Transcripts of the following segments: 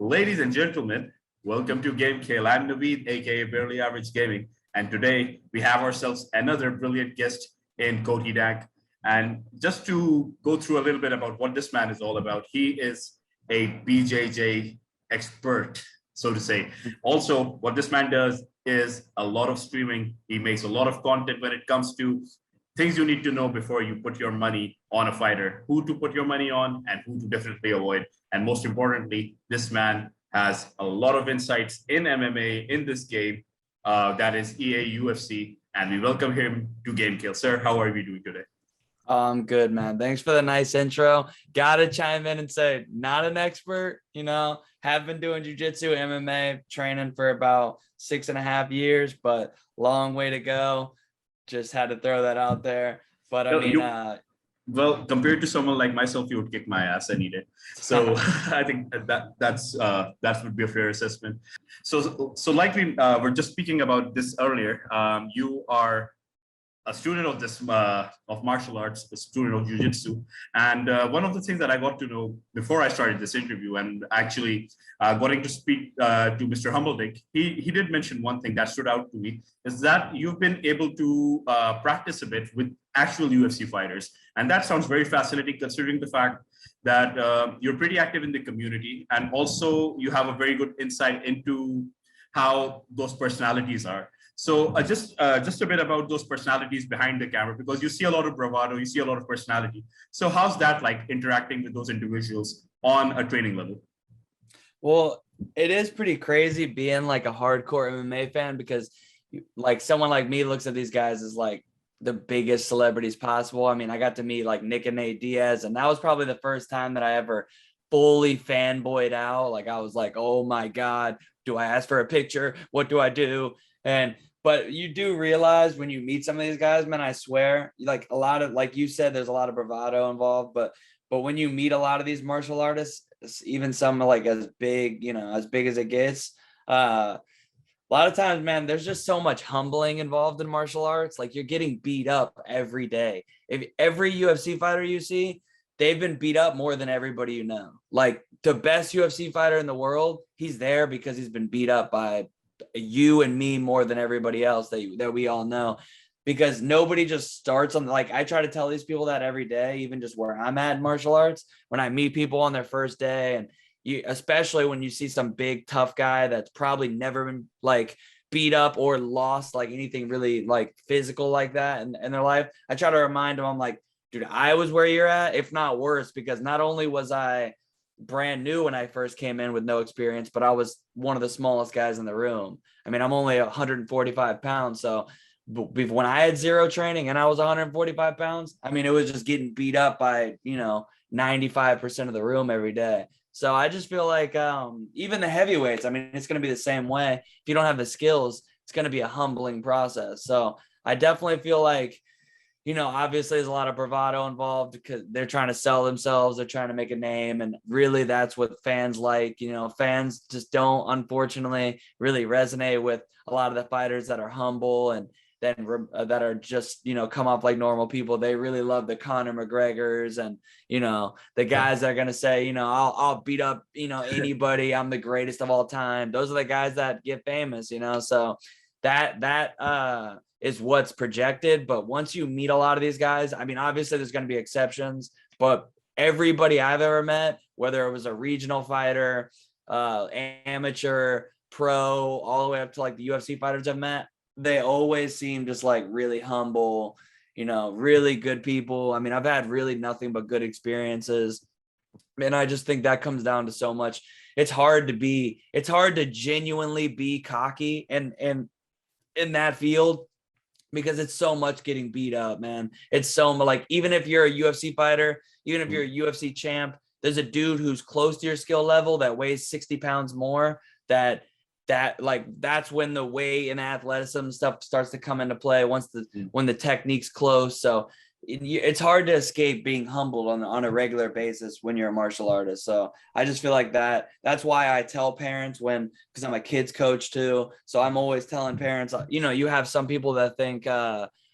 Ladies and gentlemen, welcome to GameKheyl. I'm Naveed, aka Barely Average Gaming, and today we have ourselves another brilliant guest in CotyDankh. And just to go through a little bit about what this man is all about, he is a BJJ expert, so to say. Also, what this man does is a lot of streaming. He makes a lot of content when it comes to things you need to know before you put your money on a fighter, who to put your money on and who to definitely avoid. And most importantly, this man has a lot of insights in MMA in this game, that is EA UFC. And we welcome him to GameKheyl. Sir, how are we doing today? I'm good, man. Thanks for the nice intro. Gotta chime in and say, not an expert, have been doing jiu-jitsu, MMA, training for about 6.5 years, but long way to go. Just had to throw that out there. But I mean, well, compared to someone like myself, you would kick my ass any day. So I think that would be a fair assessment. So like we were just speaking about this earlier, you are a student of this of martial arts, a student of jiu-jitsu. And one of the things that I got to know before I started this interview and actually getting to speak to Mr. Humbledink, he did mention one thing that stood out to me, is that you've been able to practice a bit with actual UFC fighters. And that sounds very fascinating considering the fact that you're pretty active in the community, and also you have a very good insight into how those personalities are. So just a bit about those personalities behind the camera, because you see a lot of bravado, you see a lot of personality. So how's that like interacting with those individuals on a training level? Well, it is pretty crazy being like a hardcore MMA fan, because like someone like me looks at these guys as like the biggest celebrities possible. I mean, I got to meet like Nick and Nate Diaz, and that was probably the first time that I ever fully fanboyed out. Like I was like, oh my God, do I ask for a picture? What do I do? But you do realize when you meet some of these guys, man, I swear, like a lot of, like you said, there's a lot of bravado involved, but when you meet a lot of these martial artists, even some like as big as it gets, a lot of times, man, there's just so much humbling involved in martial arts. Like you're getting beat up every day. If every UFC fighter you see, they've been beat up more than everybody you know. Like the best UFC fighter in the world, he's there because he's been beat up by you and me more than everybody else that we all know, because nobody just starts on, like I try to tell these people that every day, even just where I'm at in martial arts, when I meet people on their first day, and you, especially when you see some big tough guy that's probably never been like beat up or lost like anything really like physical like that in their life, I try to remind them, I'm like, dude, I was where you're at, if not worse, because not only was I brand new when I first came in with no experience, but I was one of the smallest guys in the room. I mean, I'm only 145 pounds. So when I had zero training and I was 145 pounds, I mean, it was just getting beat up by, 95% of the room every day. So I just feel like even the heavyweights, I mean, it's going to be the same way. If you don't have the skills, it's going to be a humbling process. So I definitely feel like, obviously there's a lot of bravado involved because they're trying to sell themselves. They're trying to make a name. And really that's what fans like. Fans just don't, unfortunately, really resonate with a lot of the fighters that are humble and then that are just, come off like normal people. They really love the Conor McGregors and, the guys that are going to say, I'll beat up, anybody. I'm the greatest of all time. Those are the guys that get famous, so that is what's projected. But once you meet a lot of these guys, I mean, obviously there's going to be exceptions, but everybody I've ever met, whether it was a regional fighter, amateur, pro, all the way up to like the UFC fighters I've met, they always seem just like really humble, really good people. I mean, I've had really nothing but good experiences. And I just think that comes down to so much. It's hard to genuinely be cocky and in that field, because it's so much getting beat up, man. It's so like, even if you're a UFC fighter, even if you're a UFC champ, there's a dude who's close to your skill level that weighs 60 pounds more, that's when the weight and athleticism stuff starts to come into play when the technique's close. So it's hard to escape being humbled on a regular basis when you're a martial artist. So I just feel like that's why I tell parents because I'm a kids coach too. So I'm always telling parents, you have some people that think,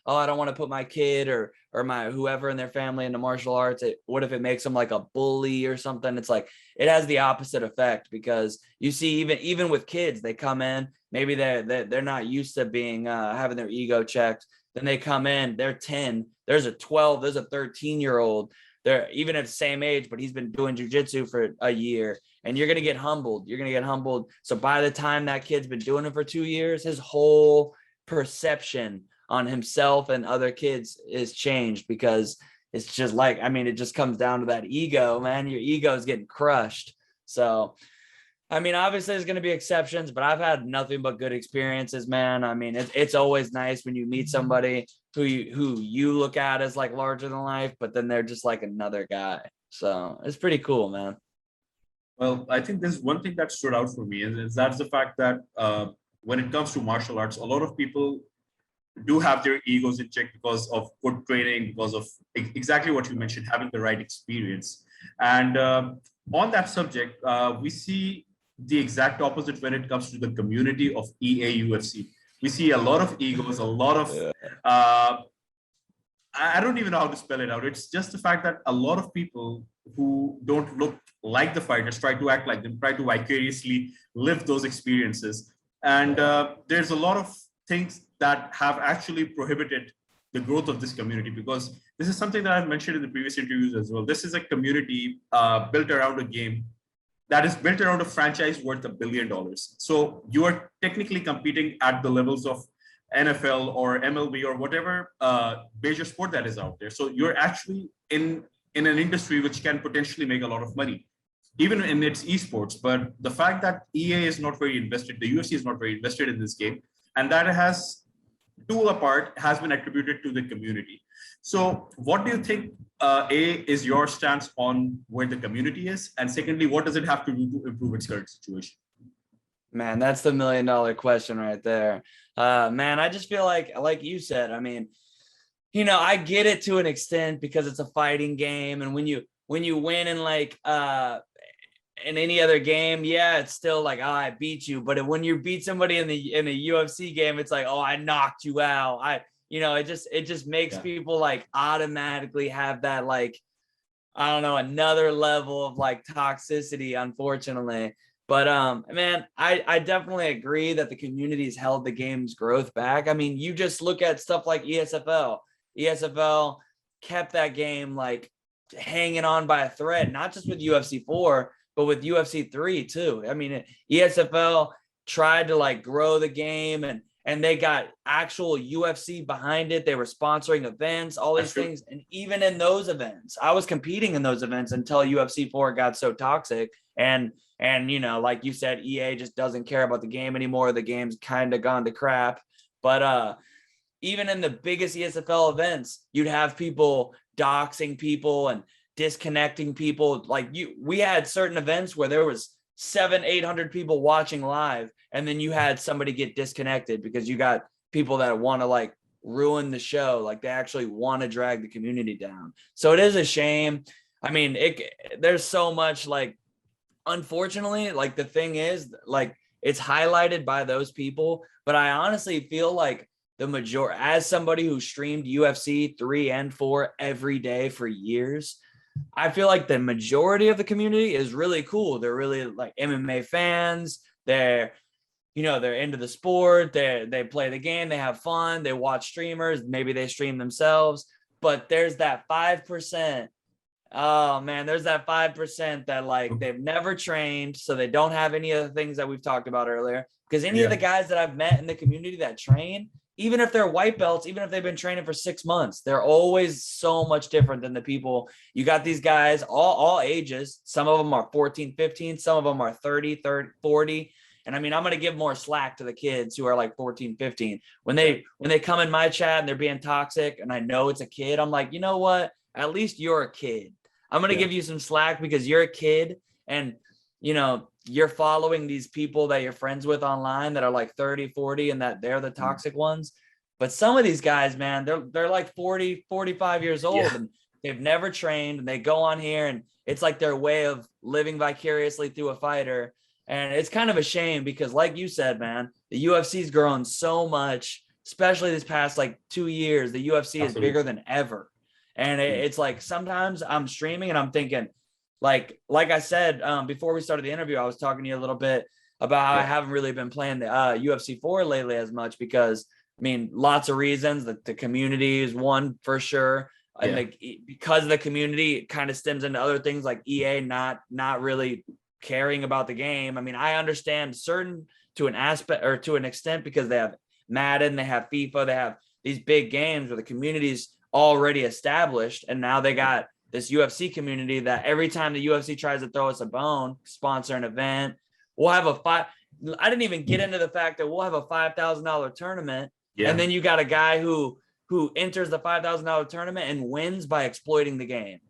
oh, I don't want to put my kid or my whoever in their family into martial arts. What if it makes them like a bully or something? It's like it has the opposite effect, because you see even with kids, they come in, maybe they're not used to being having their ego checked. Then they come in, they're 10. There's a 12, there's a 13-year-old. They're even at the same age, but he's been doing jujitsu for a year, and you're going to get humbled. You're going to get humbled. So by the time that kid's been doing it for 2 years, his whole perception on himself and other kids is changed, because it's just like, I mean, it just comes down to that ego, man. Your ego is getting crushed. So, I mean, obviously there's going to be exceptions, but I've had nothing but good experiences, man. I mean, it's always nice when you meet somebody who you look at as like larger than life, but then they're just like another guy. So it's pretty cool, man. Well, I think there's one thing that stood out for me, is that's the fact that when it comes to martial arts, a lot of people do have their egos in check because of good training, because of exactly what you mentioned, having the right experience. And on that subject, we see the exact opposite when it comes to the community of EA UFC. We see a lot of egos, a lot of, I don't even know how to spell it out. It's just the fact that a lot of people who don't look like the fighters try to act like them, try to vicariously live those experiences. And there's a lot of things that have actually prohibited the growth of this community, because this is something that I've mentioned in the previous interviews as well. This is a community built around a game that is built around a franchise worth $1 billion. So you are technically competing at the levels of NFL or MLB or whatever major sport that is out there. So you're actually in an industry which can potentially make a lot of money, even in its esports. But the fact that EA is not very invested, the UFC is not very invested in this game, and that has, to a part, has been attributed to the community. So what do you think, A, is your stance on where the community is? And secondly, what does it have to do to improve its current situation? Man, that's the $1 million question right there. Man, I just feel like you said, I mean, you know, I get it to an extent because it's a fighting game. And when you win in like, in any other game, yeah, it's still like, oh, I beat you. But when you beat somebody in a UFC game, it's like, oh, I knocked you out. It just makes people like automatically have that, like, I don't know, another level of like toxicity, unfortunately. But man, I definitely agree that the community's held the game's growth back. I mean, you just look at stuff like ESFL. ESFL kept that game like hanging on by a thread, not just with UFC 4, but with UFC 3 too. I mean, ESFL tried to like grow the game, and they got actual UFC behind it. They were sponsoring events, all these things. And even in those events, I was competing in those events until UFC 4 got so toxic. And you know, like you said, EA just doesn't care about the game anymore. The game's kind of gone to crap. But even in the biggest ESFL events, you'd have people doxing people and disconnecting people. Like we had certain events where there was 700-800 people watching live, and then you had somebody get disconnected because you got people that want to like ruin the show. Like they actually want to drag the community down. So it is a shame. I mean, there's so much, like, unfortunately, like the thing is, like, it's highlighted by those people, but I honestly feel like the majority, as somebody who streamed UFC 3 and 4 every day for years, I feel like the majority of the community is really cool. They're really like MMA fans. They're into the sport. They play the game. They have fun. They watch streamers. Maybe they stream themselves. But there's that 5%. Oh man, there's that 5% that like they've never trained, so they don't have any of the things that we've talked about earlier. Because any of the guys that I've met in the community that train, even if they're white belts, even if they've been training for 6 months, they're always so much different than the people. You got these guys, all ages. Some of them are 14, 15. Some of them are 30, 40. And I mean, I'm going to give more slack to the kids who are like 14, 15. When they come in my chat and they're being toxic and I know it's a kid, I'm like, you know what? At least you're a kid. I'm going to give you some slack because you're a kid, and, you know, you're following these people that you're friends with online that are like 30, 40, and that they're the toxic ones. But some of these guys, man, they're like 40, 45 years old, and they've never trained, and they go on here, and it's like their way of living vicariously through a fighter. And it's kind of a shame because, like you said, man, the UFC's grown so much especially this past like 2 years, the UFC is Absolutely. bigger than ever. And it's like sometimes I'm streaming and I'm thinking, like I said before we started the interview, I was talking to you a little bit about how I Yeah. haven't really been playing the UFC 4 lately as much because I mean, lots of reasons. That the community is one for sure, and Yeah. because of the community, it kind of stems into other things like EA not really caring about the game. I mean, I understand certain to an aspect or to an extent because they have Madden, they have FIFA, they have these big games where the community's already established, and now they got this UFC community that every time the UFC tries to throw us a bone, sponsor an event, we'll have a five. I didn't even get into the fact that we'll have a $5,000 tournament, and Yeah. then you got a guy who enters the $5,000 tournament and wins by exploiting the game.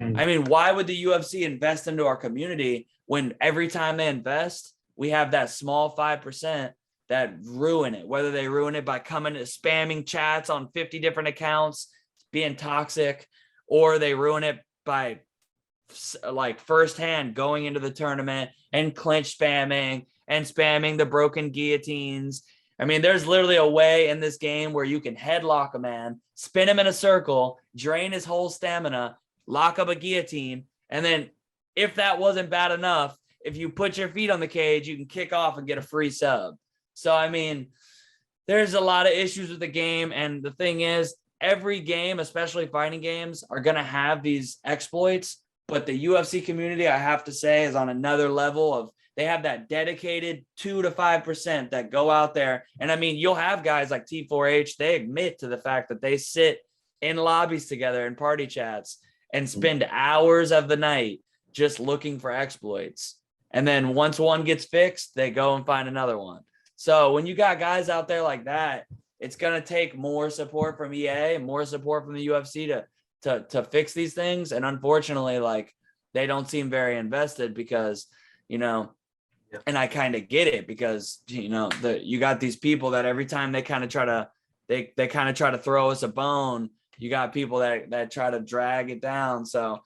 I mean, why would the UFC invest into our community when every time they invest, we have that small 5% that ruin it, whether they ruin it by coming to spamming chats on 50 different accounts, being toxic, or they ruin it by like firsthand going into the tournament and clinch spamming and spamming the broken guillotines. I mean, there's literally a way in this game where you can headlock a man, spin him in a circle, drain his whole stamina, lock up a guillotine, and then if that wasn't bad enough, if you put your feet on the cage, you can kick off and get a free sub. So, I mean, there's a lot of issues with the game. And the thing is, every game, especially fighting games, are going to have these exploits. But the UFC community, I have to say, is on another level of they have that dedicated 2 to 5% that go out there. And I mean, you'll have guys like T4H, they admit to the fact that they sit in lobbies together in party chats and spend hours of the night just looking for exploits. And then once one gets fixed, they go and find another one. So when you got guys out there like that, it's going to take more support from EA and more support from the UFC to fix these things. And unfortunately, like they don't seem very invested because, you know, and I kind of get it because, you know, you got these people that every time they kind of try to, they kind of try to throw us a bone. You got people that try to drag it down. So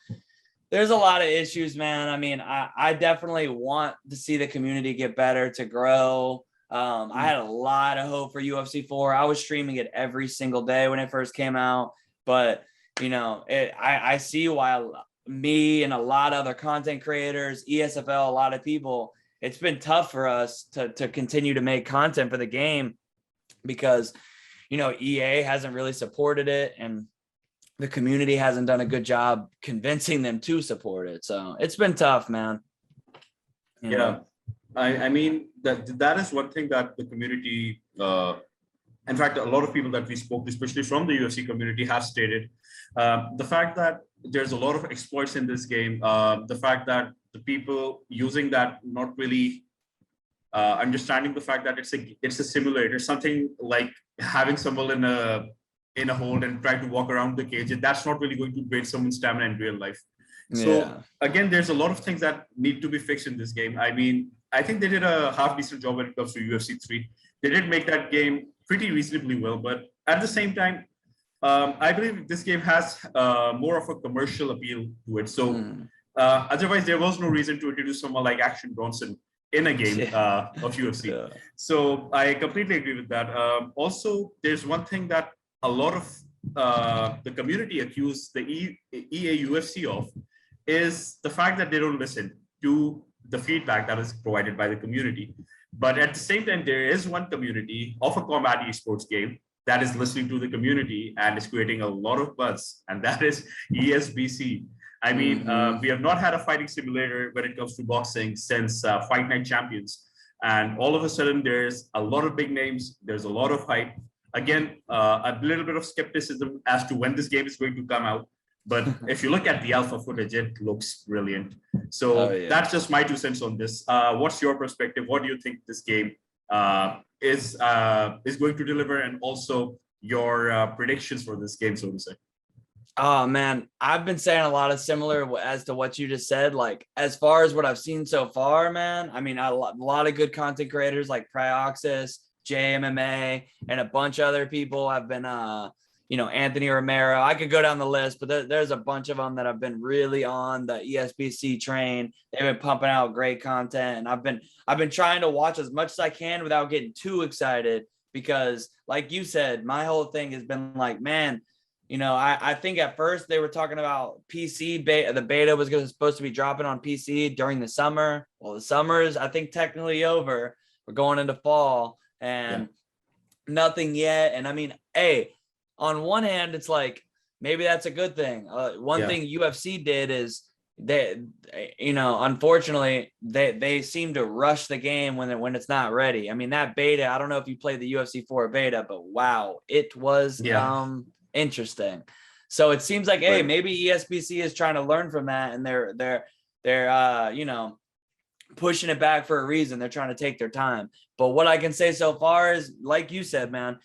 there's a lot of issues, man. I mean, I definitely want to see the community get better, to grow. I had a lot of hope for UFC 4. I was streaming it every single day when it first came out, but you know, I see why me and a lot of other content creators, ESFL, a lot of people, it's been tough for us to continue to make content for the game because, you know, EA hasn't really supported it and the community hasn't done a good job convincing them to support it. So it's been tough, man. You know? I mean, that is one thing that the community, in fact, a lot of people that we spoke, especially from the UFC community, have stated the fact that there's a lot of exploits in this game, the fact that the people using that not really understanding the fact that it's a simulator, something like having someone in a hold and try to walk around the cage. That's not really going to drain someone's stamina in real life. So again, there's a lot of things that need to be fixed in this game. I mean, I think they did a half decent job when it comes to UFC 3. They did make that game pretty reasonably well, but at the same time, I believe this game has more of a commercial appeal to it. So otherwise, there was no reason to introduce someone like Action Bronson in a game of UFC. So I completely agree with that. Also, there's one thing that a lot of the community accused the EA UFC of is the fact that they don't listen to the feedback that is provided by the community. But at the same time, there is one community of a combat esports game that is listening to the community and is creating a lot of buzz, and that is ESBC. I mean, we have not had a fighting simulator when it comes to boxing since Fight Night Champions. And all of a sudden, there's a lot of big names. There's a lot of hype. Again, a little bit of skepticism as to when this game is going to come out. But if you look at the alpha footage, it looks brilliant. So that's just my 2 cents on this. What's your perspective? What do you think this game is going to deliver, and also your predictions for this game, so to say? Oh man, I've been saying a lot of similar as to what you just said. Like as far as what I've seen so far, man, I mean, a lot of good content creators like Pryoxis, JMMA, and a bunch of other people have been, you know, Anthony Romero. I could go down the list, but there's a bunch of them that have been really on the ESBC train. They've been pumping out great content, and I've been trying to watch as much as I can without getting too excited because like you said, my whole thing has been like, man, you know, I think at first they were talking about PC beta. The beta was supposed to be dropping on PC during the summer. Well, the summer is, I think, technically over. We're going into fall and nothing yet. And I mean, hey, on one hand, it's like, maybe that's a good thing. One thing UFC did is they, you know, unfortunately, they seem to rush the game when it's not ready. I mean, that beta, I don't know if you played the UFC 4 beta, but wow, it was interesting. So it seems like, hey, maybe ESBC is trying to learn from that, and they're you know, pushing it back for a reason. They're trying to take their time. But what I can say so far is, like you said, man,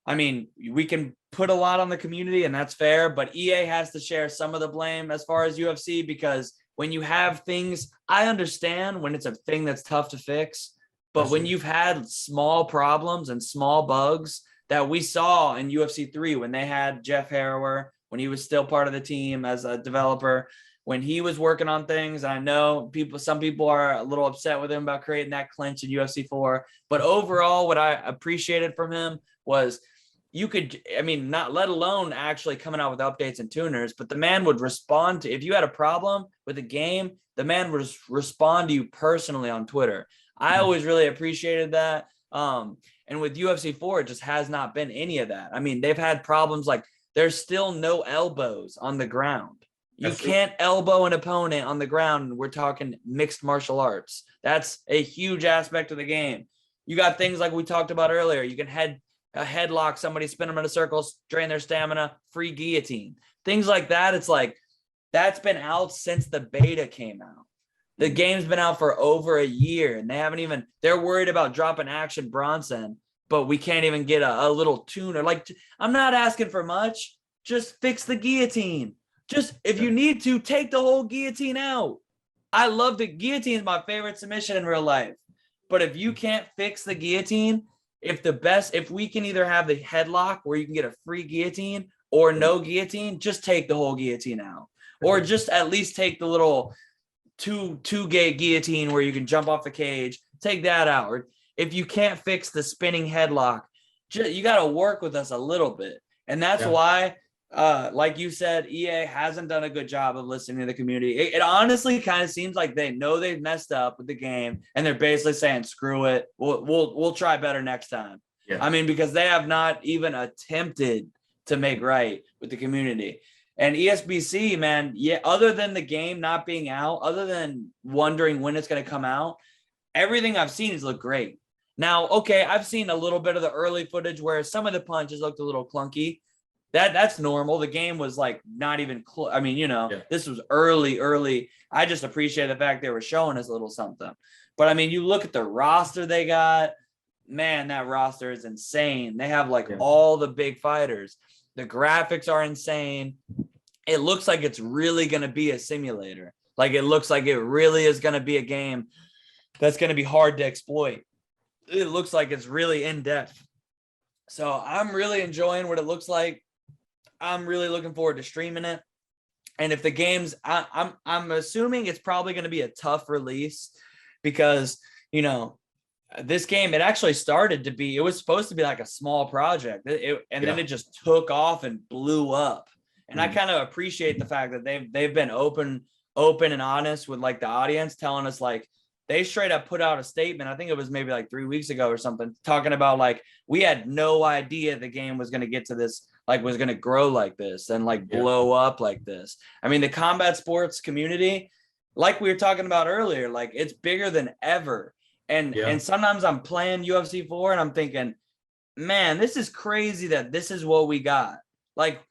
I mean, we can put a lot on the community, and that's fair, but EA has to share some of the blame as far as UFC, because when you have things, I understand when it's a thing that's tough to fix, but when you've had small problems and small bugs that we saw in UFC 3, when they had Jeff Harrower, when he was still part of the team as a developer, when he was working on things, and I know some people are a little upset with him about creating that clinch in UFC 4, but overall, what I appreciated from him was, you could, I mean, not let alone actually coming out with updates and tuners, but the man would respond to, if you had a problem with a game, the man would respond to you personally on Twitter. I always really appreciated that. And with UFC 4, it just has not been any of that. I mean, they've had problems like there's still no elbows on the ground. You can't elbow an opponent on the ground. We're talking mixed martial arts. That's a huge aspect of the game. You got things like we talked about earlier. You can a headlock somebody, spin them in a circle, drain their stamina, free guillotine. Things like that. It's like, that's been out since the beta came out. The game's been out for over a year, and they haven't even, they're worried about dropping Action Bronson, but we can't even get a little tuner. Like, I'm not asking for much. Just fix the guillotine. Just, if you need to, take the whole guillotine out. I love the guillotine, is my favorite submission in real life. But if you can't fix the guillotine, if we can either have the headlock where you can get a free guillotine or no guillotine, just take the whole guillotine out, or just at least take the little two-gate guillotine where you can jump off the cage, take that out. Or if you can't fix the spinning headlock, you got to work with us a little bit. And that's why, like you said, EA hasn't done a good job of listening to the community. It honestly kind of seems like they know they've messed up with the game, and they're basically saying, "Screw it, we'll try better next time." I mean, because they have not even attempted to make right with the community. And ESBC, man, other than the game not being out, other than wondering when it's going to come out, everything I've seen has looked great. Now, okay, I've seen a little bit of the early footage where some of the punches looked a little clunky. That's normal. The game was like not even close. I mean, you know, this was early. I just appreciate the fact they were showing us a little something. But I mean, you look at the roster they got, man, that roster is insane. They have like all the big fighters. The graphics are insane. It looks like it's really going to be a simulator. Like, it looks like it really is going to be a game that's going to be hard to exploit. It looks like it's really in depth. So I'm really enjoying what it looks like. I'm really looking forward to streaming it. And if the game's, I'm assuming it's probably going to be a tough release, because, you know, this game, it actually started to be, it was supposed to be like a small project, and then it just took off and blew up. And I kind of appreciate the fact that they've been open and honest with like the audience, telling us, like, they straight up put out a statement. I think it was maybe like 3 weeks ago or something, talking about like, we had no idea the game was going to get to this, like, was going to grow like this and like blow up like this. I mean, the combat sports community, like we were talking about earlier, like, it's bigger than ever. And sometimes I'm playing UFC 4 and I'm thinking, man, this is crazy that this is what we got. Like,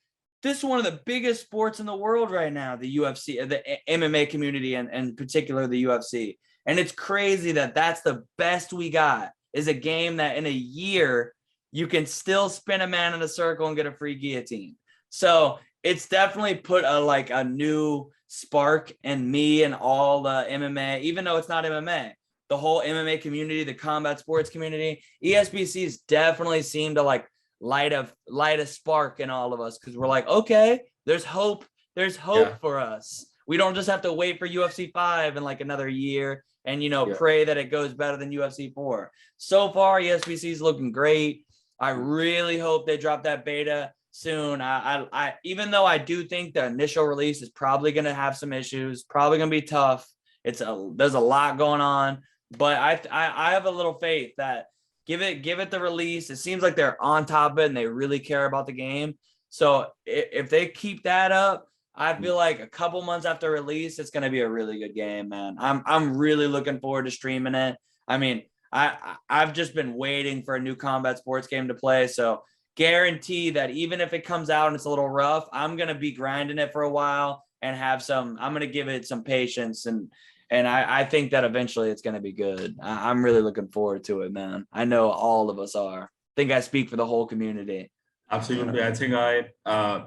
this is one of the biggest sports in the world right now, the UFC, the MMA community, and in particular the UFC. And it's crazy that that's the best we got, is a game that in a year you can still spin a man in a circle and get a free guillotine. So it's definitely put a new spark in me and all the MMA, even though it's not MMA. The whole MMA community, the combat sports community, ESBC's definitely seemed to like light a spark in all of us, because we're like, okay, there's hope. There's hope for us. We don't just have to wait for UFC 5 in like another year and, you know, pray that it goes better than UFC 4. So far, ESBC's looking great. I really hope they drop that beta soon. I even though I do think the initial release is probably going to have some issues, probably going to be tough. There's a lot going on, but I have a little faith that give it the release. It seems like they're on top of it and they really care about the game. So if they keep that up, I feel like a couple months after release, it's going to be a really good game, man. I'm really looking forward to streaming it. I mean, I've just been waiting for a new combat sports game to play. So guarantee that even if it comes out and it's a little rough, I'm going to be grinding it for a while and I'm going to give it some patience. And I think that eventually it's going to be good. I'm really looking forward to it, man. I know all of us are. I think I speak for the whole community. Absolutely. I think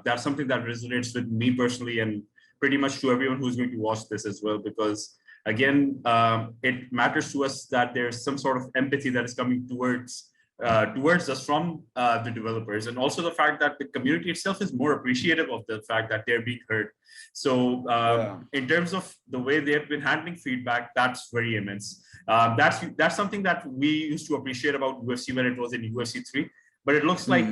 that's something that resonates with me personally and pretty much to everyone who's going to watch this as well, because again, it matters to us that there's some sort of empathy that is coming towards us from the developers, and also the fact that the community itself is more appreciative of the fact that they're being heard. So in terms of the way they have been handling feedback, that's very immense. That's something that we used to appreciate about UFC when it was in UFC 3. But it looks like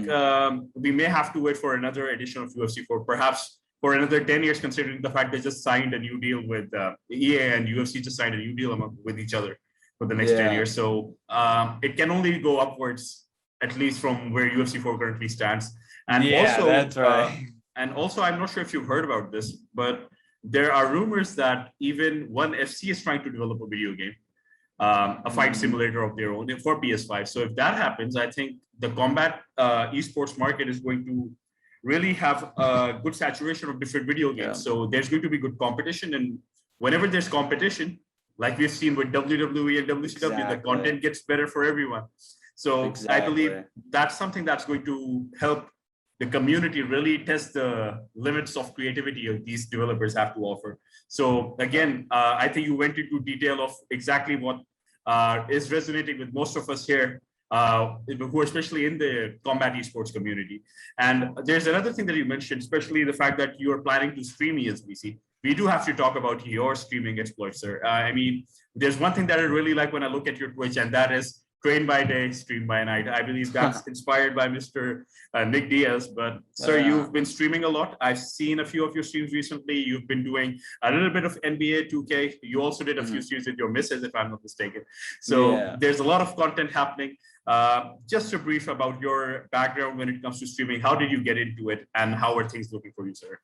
we may have to wait for another edition of UFC 4, perhaps for another 10 years, considering the fact they just signed a new deal with EA and UFC just signed a new deal with each other for the next 10 years. So it can only go upwards, at least from where UFC 4 currently stands. And also, that's right. And also, I'm not sure if you've heard about this, but there are rumors that even ONE FC is trying to develop a video game, a fight simulator of their own for PS5. So if that happens, I think the combat esports market is going to really have a good saturation of different video games. So there's going to be good competition, and whenever there's competition, like we've seen with WWE and WCW, the content gets better for everyone. So I believe that's something that's going to help the community really test the limits of creativity these developers have to offer. So again, I think you went into detail of exactly what is resonating with most of us here, who are especially in the combat esports community. And there's another thing that you mentioned, especially the fact that you are planning to stream ESBC. We do have to talk about your streaming exploits, sir. I mean, there's one thing that I really like when I look at your Twitch, and that is train by day, stream by night. I believe that's inspired by Mr. Nick Diaz. But sir, you've been streaming a lot. I've seen a few of your streams recently. You've been doing a little bit of NBA 2K. You also did a few streams with your missus, if I'm not mistaken. So there's a lot of content happening. Just a brief about your background when it comes to streaming. How did you get into it, and how are things looking for you, sir?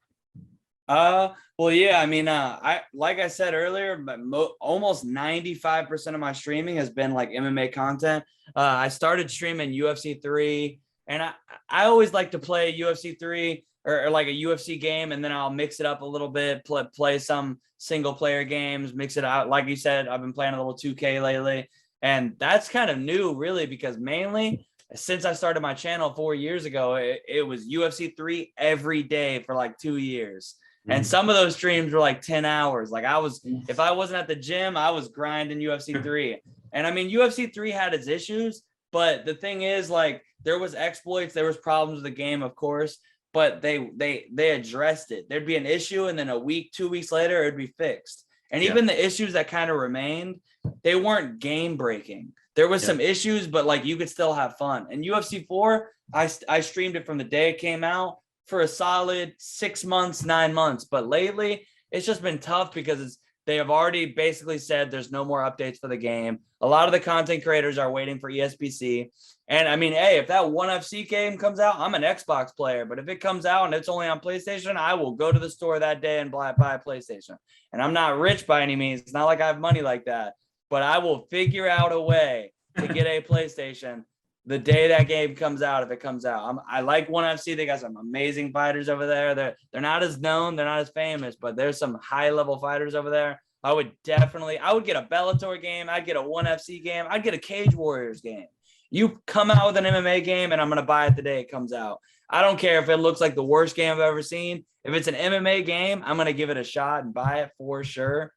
Well, yeah, I mean, like I said earlier, but almost 95% of my streaming has been like MMA content. I started streaming UFC 3, and I always like to play UFC 3 or like a UFC game, and then I'll mix it up a little bit, play some single player games, mix it out. Like you said, I've been playing a little 2K lately, and that's kind of new, really, because mainly since I started my channel 4 years ago, it was UFC 3 every day for like 2 years. And some of those streams were like 10 hours. Like if I wasn't at the gym, I was grinding UFC 3. And I mean, UFC 3 had its issues, but the thing is, like, there was exploits, there was problems with the game, of course, but they addressed it. There'd be an issue, and then a week, 2 weeks later, it'd be fixed. And even the issues that kind of remained, they weren't game breaking. There was some issues, but like you could still have fun. And UFC 4, I streamed it from the day it came out for a solid 6 months, 9 months. But lately, it's just been tough because they have already basically said there's no more updates for the game. A lot of the content creators are waiting for ESBC. And I mean, hey, if that ONE FC game comes out, I'm an Xbox player. But if it comes out and it's only on PlayStation, I will go to the store that day and buy a PlayStation. And I'm not rich by any means. It's not like I have money like that. But I will figure out a way to get a PlayStation the day that game comes out, if it comes out. I like ONE FC. They got some amazing fighters over there. They're not as known, they're not as famous, but there's some high level fighters over there. I would get a Bellator game. I'd get a ONE FC game. I'd get a Cage Warriors game. You come out with an MMA game, and I'm going to buy it the day it comes out. I don't care if it looks like the worst game I've ever seen. If it's an MMA game, I'm going to give it a shot and buy it for sure.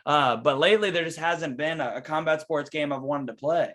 But lately, there just hasn't been a combat sports game I've wanted to play.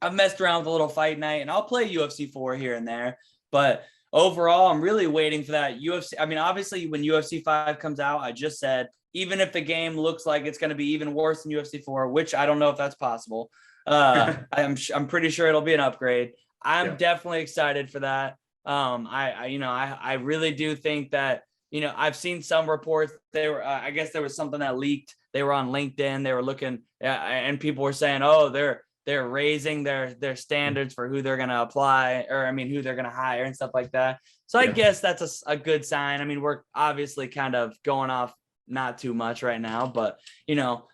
I've messed around with a little fight night, and I'll play UFC 4 here and there. But overall, I'm really waiting for that UFC. I mean, obviously, when UFC 5 comes out, I just said, even if the game looks like it's going to be even worse than UFC 4, which I don't know if that's possible, I'm pretty sure it'll be an upgrade. I'm definitely excited for that. I really do think that, I've seen some reports. They were, I guess there was something that leaked. They were on LinkedIn. They were looking, and people were saying, oh, they're raising their standards for who they're going to apply, or who they're going to hire and stuff like that. So I guess that's a good sign. I mean, we're obviously kind of going off not too much right now, but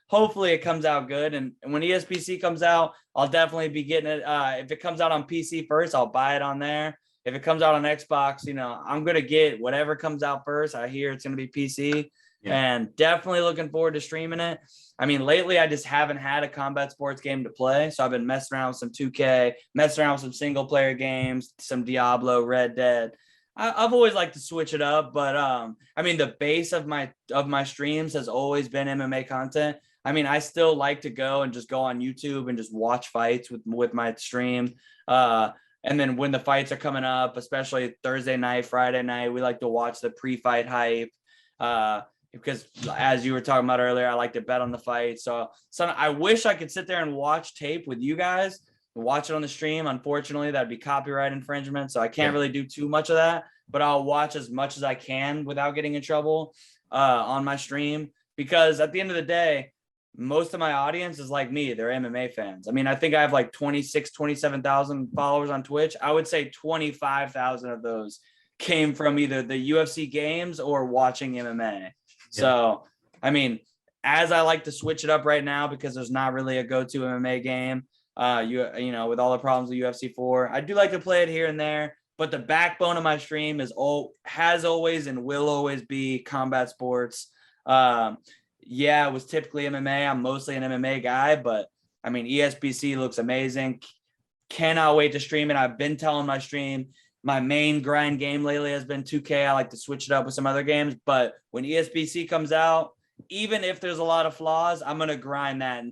hopefully it comes out good. And when ESBC comes out, I'll definitely be getting it. If it comes out on PC first, I'll buy it on there. If it comes out on Xbox, I'm going to get whatever comes out first. I hear it's going to be PC, and definitely looking forward to streaming it. I mean, lately I just haven't had a combat sports game to play. So I've been messing around with some 2K, messing around with some single player games, some Diablo, Red Dead. I've always liked to switch it up, but the base of my streams has always been MMA content. I still like to go and just go on YouTube and just watch fights with my stream. And then when the fights are coming up, especially Thursday night, Friday night, we like to watch the pre-fight hype. Because as you were talking about earlier, I like to bet on the fight. So I wish I could sit there and watch tape with you guys, watch it on the stream. Unfortunately, that'd be copyright infringement. So I can't really do too much of that, but I'll watch as much as I can without getting in trouble on my stream. Because at the end of the day, most of my audience is like me. They're MMA fans. I think I have like 27,000 followers on Twitch. I would say 25,000 of those came from either the UFC games or watching MMA. So, as I like to switch it up right now, because there's not really a go-to MMA game, with all the problems with UFC 4, I do like to play it here and there, but the backbone of my stream has always and will always be combat sports. It was typically MMA. I'm mostly an MMA guy, but ESBC looks amazing. Cannot wait to stream it. I've been telling my stream, my main grind game lately has been 2K. I like to switch it up with some other games, but when ESBC comes out, even if there's a lot of flaws, I'm going to grind that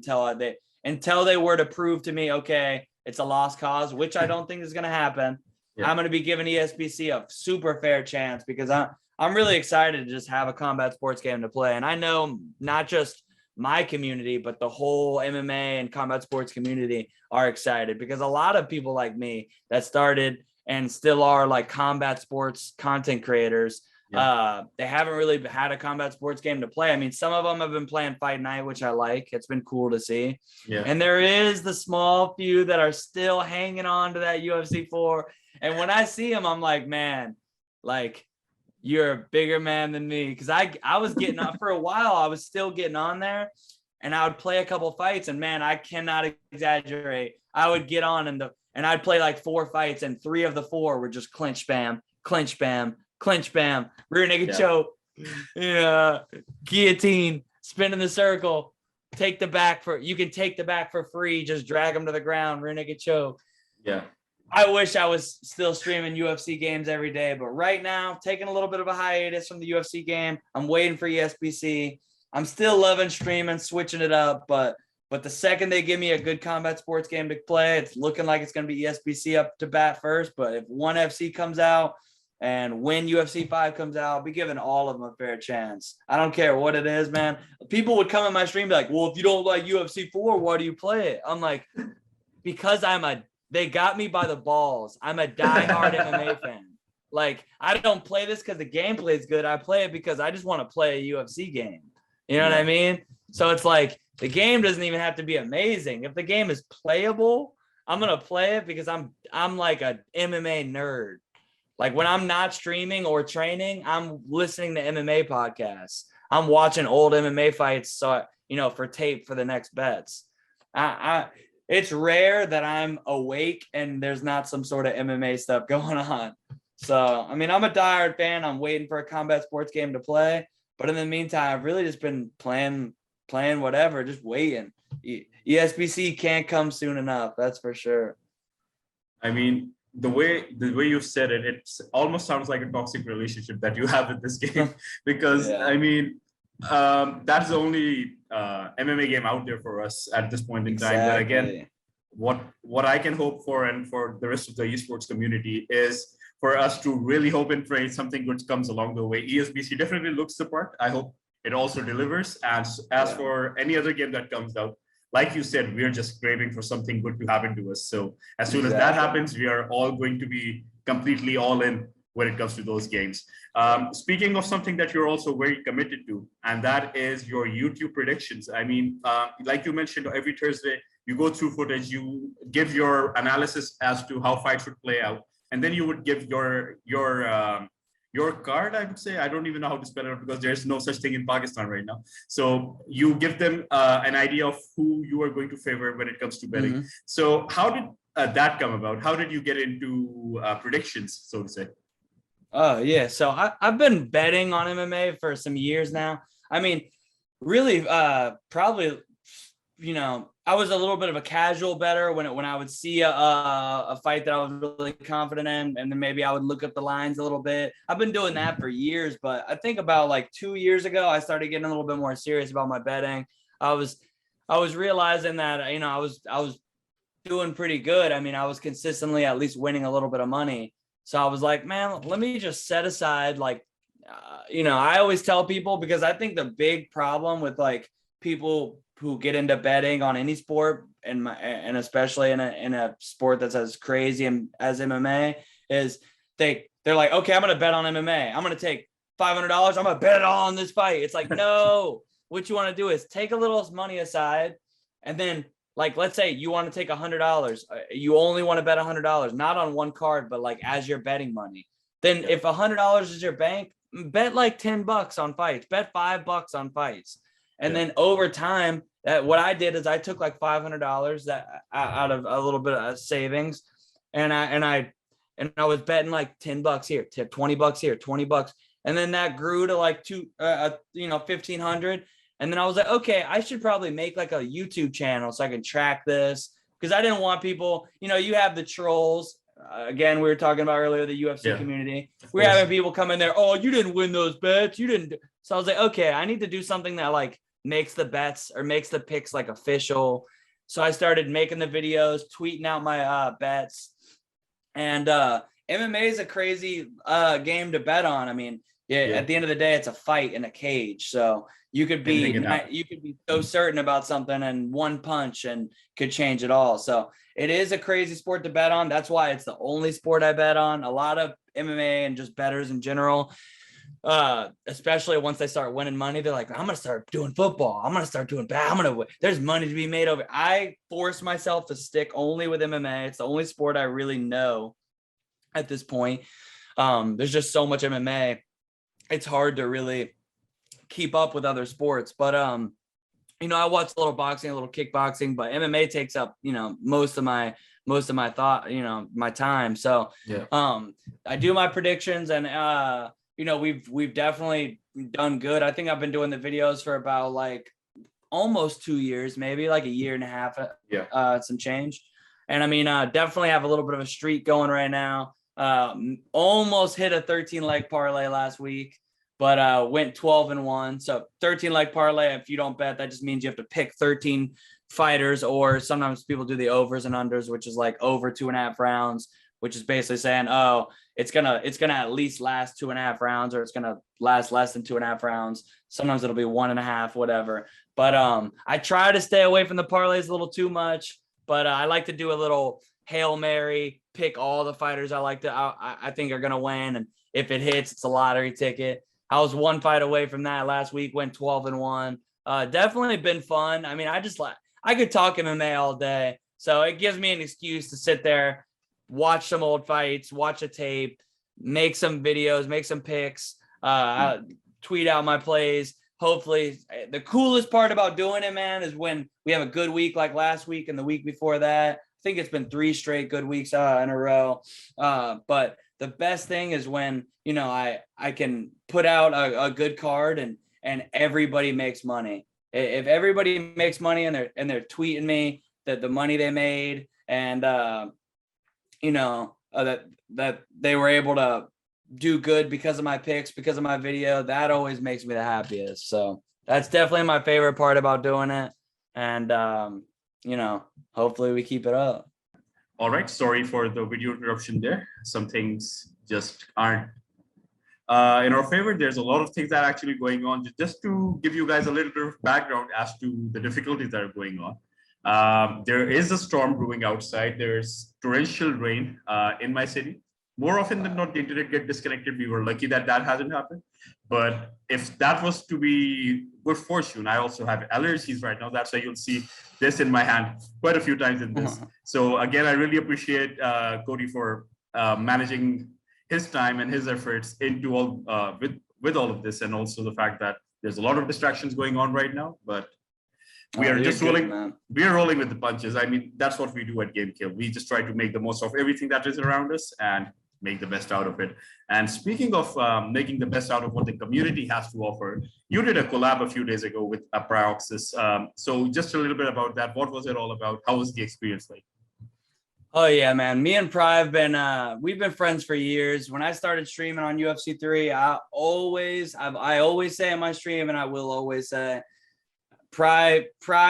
until they were to prove to me, okay, it's a lost cause, which I don't think is going to happen. I'm going to be giving ESBC a super fair chance, because I'm really excited to just have a combat sports game to play. And I know not just my community, but the whole MMA and combat sports community are excited, because a lot of people like me that started and still are like combat sports content creators, they haven't really had a combat sports game to play. Some of them have been playing Fight Night, which I like. It's been cool to see. And there is the small few that are still hanging on to that UFC 4. And when I see them, I'm like, man, like, you're a bigger man than me. Because I was getting on for a while. I was still getting on there, and I would play a couple fights, and man, I cannot exaggerate. I would get on and I'd play like 4 fights, and 3 of the 4 were just clinch spam, clinch spam, clinch spam, rear naked choke, guillotine, spin in the circle, you can take the back for free, just drag them to the ground, rear naked choke. I wish I was still streaming UFC games every day, but right now, taking a little bit of a hiatus from the UFC game. I'm waiting for ESBC. I'm still loving streaming, switching it up, but the second they give me a good combat sports game to play, it's looking like it's going to be ESBC up to bat first. But if ONE FC comes out and when UFC 5 comes out, I'll be giving all of them a fair chance. I don't care what it is, man. People would come in my stream and be like, well, if you don't like UFC 4, why do you play it? I'm like, because they got me by the balls. I'm a diehard MMA fan. Like, I don't play this because the gameplay is good. I play it because I just want to play a UFC game. You know what I mean? So it's like, the game doesn't even have to be amazing. If the game is playable, I'm going to play it, because I'm like a MMA nerd. Like, when I'm not streaming or training, I'm listening to MMA podcasts. I'm watching old MMA fights, so for tape for the next bets. It's rare that I'm awake and there's not some sort of MMA stuff going on. So, I'm a diehard fan. I'm waiting for a combat sports game to play. But in the meantime, I've really just been playing whatever, just waiting. ESBC can't come soon enough. That's for sure. The way you said it, it almost sounds like a toxic relationship that you have with this game, because that's the only MMA game out there for us at this point in time. That again, what I can hope for, and for the rest of the esports community, is for us to really hope and pray something good comes along the way. ESBC definitely looks the part. I hope it also delivers. As for any other game that comes out, like you said, we're just craving for something good to happen to us. So as soon as that happens, we are all going to be completely all in when it comes to those games. Speaking of something that you're also very committed to, and that is your YouTube predictions. I mean, like you mentioned, every Thursday you go through footage, you give your analysis as to how fights would play out, and then you would give your card, I would say. I don't even know how to spell it because there's no such thing in Pakistan right now. So you give them an idea of who you are going to favor when it comes to betting. So how did that come about? How did you get into predictions, so to say? Oh, yeah. So I've been betting on MMA for some years now. I mean, really, probably, I was a little bit of a casual bettor when I would see a fight that I was really confident in, and then maybe I would look up the lines a little bit. I've been doing that for years, but I think about like 2 years ago, I started getting a little bit more serious about my betting. I was realizing that, I was doing pretty good. I mean, I was consistently at least winning a little bit of money. So I was like, man, let me just set aside, like, I always tell people, because I think the big problem with like people who get into betting on any sport, and especially in a sport that's as crazy as MMA, is they're like, okay, I'm going to bet on MMA. I'm going to take $500. I'm going to bet it all on this fight. It's like, no, what you want to do is take a little money aside, and then, like, let's say you want to take $100. You only want to bet $100, not on one card, but like as your betting money. Then if $100 is your bank, bet like $10 on fights, bet $5 on fights. And then over time, what I did is I took like $500 that out of a little bit of savings, and I was betting like $10 here, $20 here, $20, and then that grew to like 1,500. And then I was like, okay, I should probably make like a YouTube channel so I can track this, because I didn't want people, you have the trolls. Again, we were talking about earlier, the UFC community. We're having people come in there, oh, you didn't win those bets. You didn't. So I was like, okay, I need to do something that like makes the bets or makes the picks like official. So I started making the videos, tweeting out my bets. And MMA is a crazy game to bet on. I mean, at the end of the day, it's a fight in a cage. So you could be so certain about something, and one punch and could change it all. So it is a crazy sport to bet on. That's why it's the only sport I bet on. A lot of MMA and just bettors in general, especially once they start winning money, they're like, I'm going to start doing football. I'm going to start doing bad. There's money to be made over. I forced myself to stick only with MMA. It's the only sport I really know at this point. There's just so much MMA. It's hard to really keep up with other sports, but I watch a little boxing, a little kickboxing, but MMA takes up most of my thought, my time. So I do my predictions, and we've definitely done good. I think I've been doing the videos for about like almost 2 years, maybe like a year and a half, some change. And I mean, definitely have a little bit of a streak going right now. Almost hit a 13 leg parlay last week, but went 12-1. So 13 leg parlay, if you don't bet, that just means you have to pick 13 fighters, or sometimes people do the overs and unders, which is like over 2.5 rounds, which is basically saying, oh, it's gonna at least last 2.5 rounds, or it's gonna last less than 2.5 rounds. Sometimes it'll be 1.5, whatever. But I try to stay away from the parlays a little too much, but I like to do a little Hail Mary, pick all the fighters I think are gonna win, and if it hits, it's a lottery ticket. I was one fight away from that last week, went 12-1. Definitely been fun. I mean, I could talk MMA all day, so it gives me an excuse to sit there, watch some old fights, watch a tape, make some videos, make some picks, tweet out my plays. Hopefully, the coolest part about doing it, man, is when we have a good week like last week and the week before that. I think it's been 3 straight good weeks in a row. But the best thing is when, I can put out a good card and everybody makes money. If everybody makes money and they're tweeting me that the money they made, and that they were able to do good because of my picks, because of my video, that always makes me the happiest. So that's definitely my favorite part about doing it. And, hopefully we keep it up. All right. Sorry for the video interruption there. Some things just aren't in our favor. There's a lot of things that are actually going on. Just to give you guys a little bit of background as to the difficulties that are going on. There is a storm brewing outside. There's torrential rain in my city. More often than not, the internet get disconnected. We were lucky that that hasn't happened. But if that was to be good fortune, I also have allergies right now. That's why you'll see this in my hand quite a few times in this. So again, I really appreciate Cody for managing his time and his efforts into all with all of this, and also the fact that there's a lot of distractions going on right now. But we are just rolling. Man. We are rolling with the punches. I mean, that's what we do at GameKheyl. We just try to make the most of everything that is around us and make the best out of it. And speaking of making the best out of what the community has to offer, you did a collab a few days ago with Pryoxis. So just a little bit about that. What was it all about? How was the experience like? Oh yeah, man. Me and Pry have been we've been friends for years. When I started streaming on UFC 3, I always say in my stream, and I will always say, Pry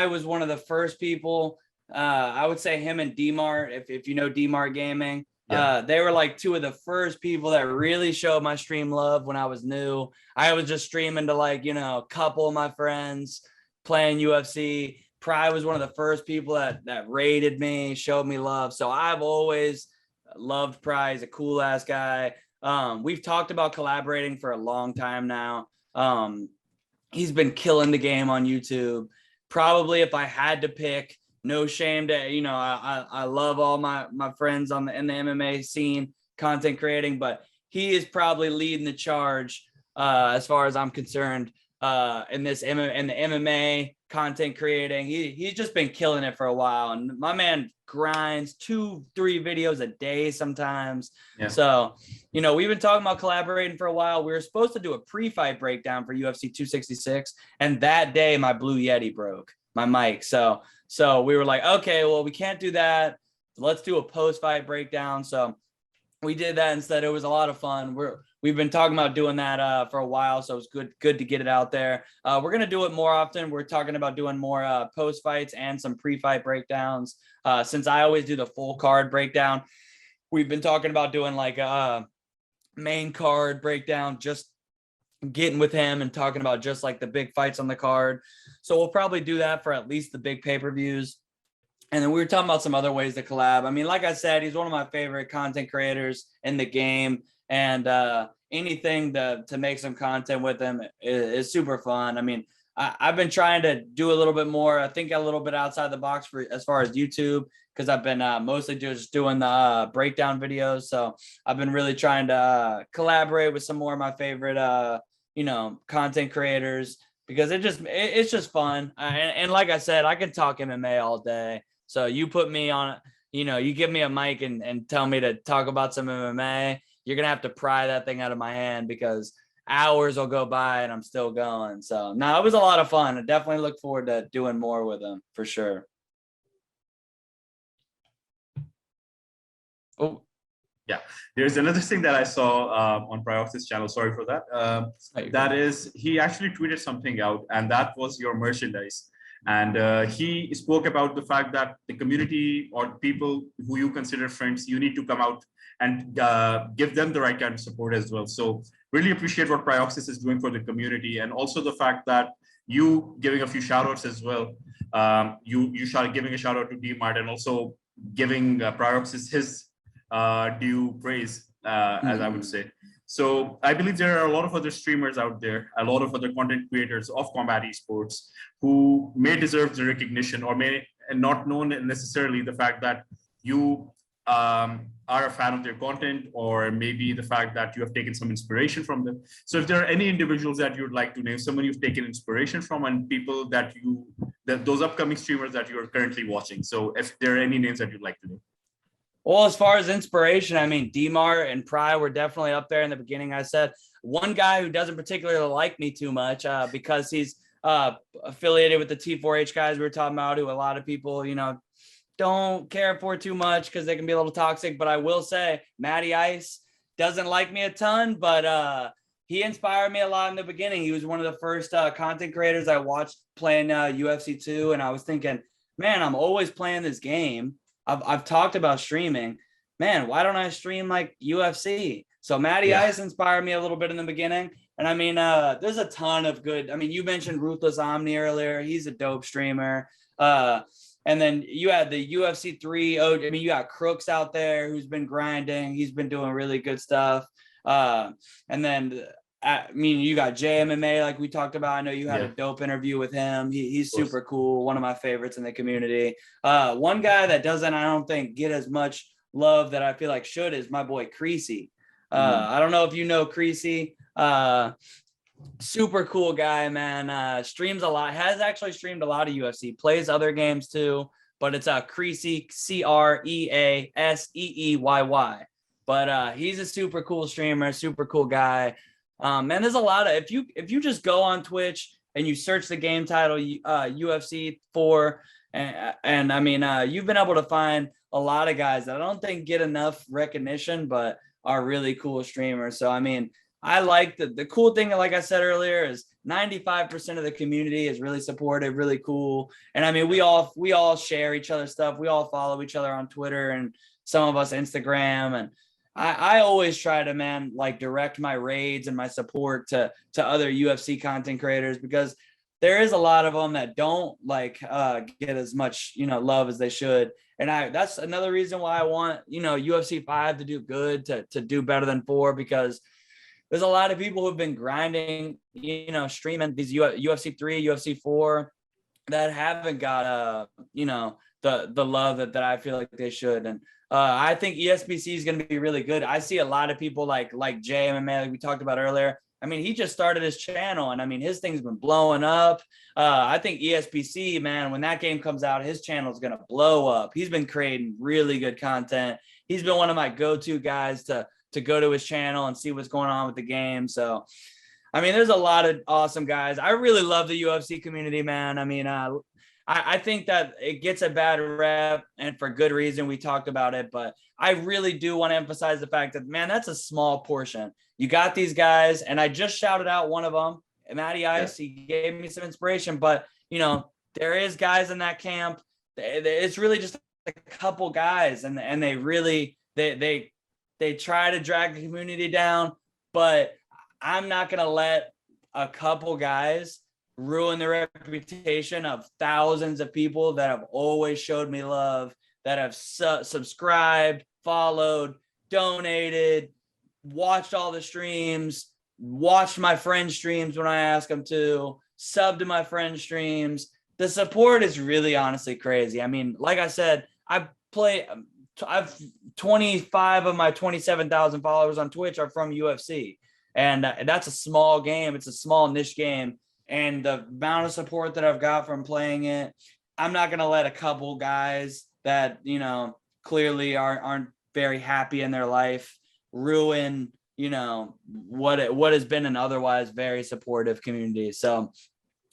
was one of the first people. I would say him and D.A.R.K, if you know D.A.R.K Gaming. Yeah. They were like two of the first people that really showed my stream love when I was new. I was just streaming to like, you know, a couple of my friends playing UFC. Pry was one of the first people that rated me, showed me love. So I've always loved Pry. He's a cool ass guy. We've talked about collaborating for a long time now. He's been killing the game on YouTube. Probably if I had to pick, no shame to, you know, I love all my friends in the MMA scene, content creating, but he is probably leading the charge as far as I'm concerned in the MMA content creating. He's just been killing it for a while, and my man grinds 2-3 videos a day sometimes. Yeah. So, you know, we've been talking about collaborating for a while. We were supposed to do a pre-fight breakdown for UFC 266, and that day my Blue Yeti broke my mic. So we were like, okay, well, we can't do that. Let's do a post-fight breakdown. So we did that instead. It was a lot of fun. We've been talking about doing that for a while, so it was good to get it out there. We're gonna do it more often. We're talking about doing more post fights and some pre-fight breakdowns. Since I always do the full card breakdown, we've been talking about doing like a main card breakdown, just getting with him and talking about just like the big fights on the card. So we'll probably do that for at least the big pay-per-views. And then we were talking about some other ways to collab. I mean, like I said, he's one of my favorite content creators in the game. And anything to make some content with him is super fun. I mean, I've been trying to do a little bit more, I think a little bit outside the box for as far as YouTube, because I've been mostly just doing the breakdown videos. So I've been really trying to collaborate with some more of my favorite, you know, content creators, because it's just fun. And like I said, I can talk MMA all day. So you put me on, you know, you give me a mic and tell me to talk about some MMA, you're going to have to pry that thing out of my hand, because hours will go by and I'm still going. So no, it was a lot of fun. I definitely look forward to doing more with him for sure. Oh, yeah. There's another thing that I saw on Pryoxis channel. Sorry for that. That is, he actually tweeted something out, and that was your merchandise. And he spoke about the fact that the community or people who you consider friends, you need to come out and give them the right kind of support as well. So really appreciate what Pryoxis is doing for the community, and also the fact that you giving a few shout outs as well. You started giving a shout out to D.A.R.K and also giving Pryoxis his due praise, as I would say. So I believe there are a lot of other streamers out there, a lot of other content creators of combat esports who may deserve the recognition, or may not know necessarily the fact that you are a fan of their content, or maybe the fact that you have taken some inspiration from them. So if there are any individuals that you would like to name, someone you've taken inspiration from, and people that those upcoming streamers that you are currently watching. So if there are any names that you'd like to name. Well, as far as inspiration, I mean, D.A.R.K and Pry were definitely up there in the beginning. I said one guy who doesn't particularly like me too much because he's affiliated with the T4H guys we were talking about, who a lot of people, you know, don't care for too much because they can be a little toxic. But I will say Matty Ice doesn't like me a ton, but he inspired me a lot in the beginning. He was one of the first content creators I watched playing UFC 2. And I was thinking, man, I'm always playing this game. I've talked about streaming, man, why don't I stream like UFC? So Matty Ice inspired me a little bit in the beginning. And I mean, there's a ton of good, I mean, you mentioned Ruthless Omni earlier. He's a dope streamer. And then you had the UFC 3. I mean, you got Crooks out there who's been grinding. He's been doing really good stuff. And then, I mean, you got JMMA, like we talked about. I know you had a dope interview with him. He's super cool. One of my favorites in the community. One guy that doesn't, I don't think, get as much love that I feel like should is my boy Creasy. I don't know if you know Creasy. Super cool guy, man. Streams a lot, has actually streamed a lot of UFC, plays other games too, but it's Creasy, Creasseeyy. But he's a super cool streamer, super cool guy. Man, there's a lot of, if you just go on Twitch and you search the game title UFC 4, and I mean, you've been able to find a lot of guys that I don't think get enough recognition, but are really cool streamers. So I mean, I like the cool thing, like I said earlier, is 95% of the community is really supportive, really cool. And I mean, we all share each other's stuff. We all follow each other on Twitter and some of us Instagram. And I always try to, man, like direct my raids and my support to other UFC content creators, because there is a lot of them that don't like get as much, love as they should. And that's another reason why I want, UFC 5 to do good, to do better than 4, because there's a lot of people who've been grinding, streaming these UFC 3, UFC 4 that haven't got, the love that I feel like they should. And I think ESBC is going to be really good. I see a lot of people like JMMA, like we talked about earlier. I mean, he just started his channel, and I mean, his thing's been blowing up. I think ESBC, man, when that game comes out, his channel is going to blow up. He's been creating really good content. He's been one of my go-to guys to go to his channel and see what's going on with the game. So, I mean, there's a lot of awesome guys. I really love the UFC community, man. I mean, I think that it gets a bad rep, and for good reason. We talked about it, but I really do want to emphasize the fact that, man, that's a small portion. You got these guys, and I just shouted out one of them, Matty Ice. He gave me some inspiration, but there is guys in that camp. It's really just a couple guys, and they really they try to drag the community down, but I'm not going to let a couple guys ruin the reputation of thousands of people that have always showed me love, that have subscribed, followed, donated, watched all the streams, watched my friends' streams when I ask them to, subbed to my friends' streams. The support is really honestly crazy. I mean, like I said, I've 25 of my 27,000 followers on Twitch are from UFC, and that's a small game. It's a small niche game, and the amount of support that I've got from playing it, I'm not going to let a couple guys that, clearly aren't very happy in their life ruin, what has been an otherwise very supportive community. So,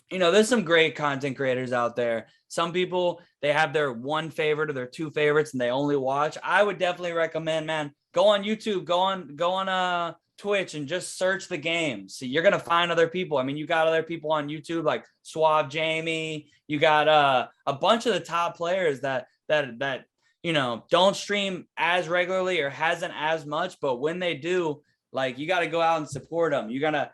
there's some great content creators out there. Some people, they have their one favorite or their two favorites and they only watch. I would definitely recommend, man, go on YouTube, go on Twitch and just search the games. So you're going to find other people. I mean, you got other people on YouTube like Suave Jamie. You got a bunch of the top players that don't stream as regularly or hasn't as much, but when they do, like, you got to go out and support them. You got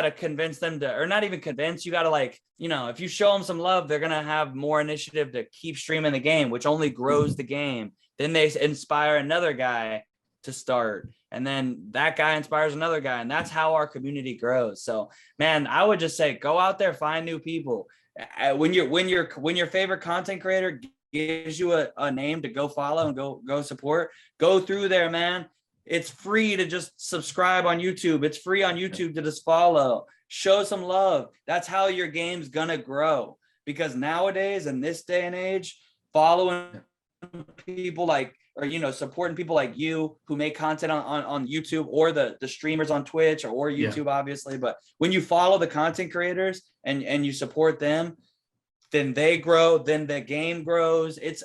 to convince them to, or not even convince, you got to if you show them some love, they're going to have more initiative to keep streaming the game, which only grows the game. Then they inspire another guy to start, and then that guy inspires another guy, and that's how our community grows. So, man, I would just say, go out there, find new people. When your favorite content creator gives you a name to go follow and go support, go through there, man. It's free to just subscribe on YouTube. It's free on YouTube to just follow, show some love. That's how your game's gonna grow, because nowadays in this day and age, following people supporting people like you who make content on YouTube, or the streamers on Twitch or YouTube, obviously. But when you follow the content creators and you support them, then they grow, then the game grows. It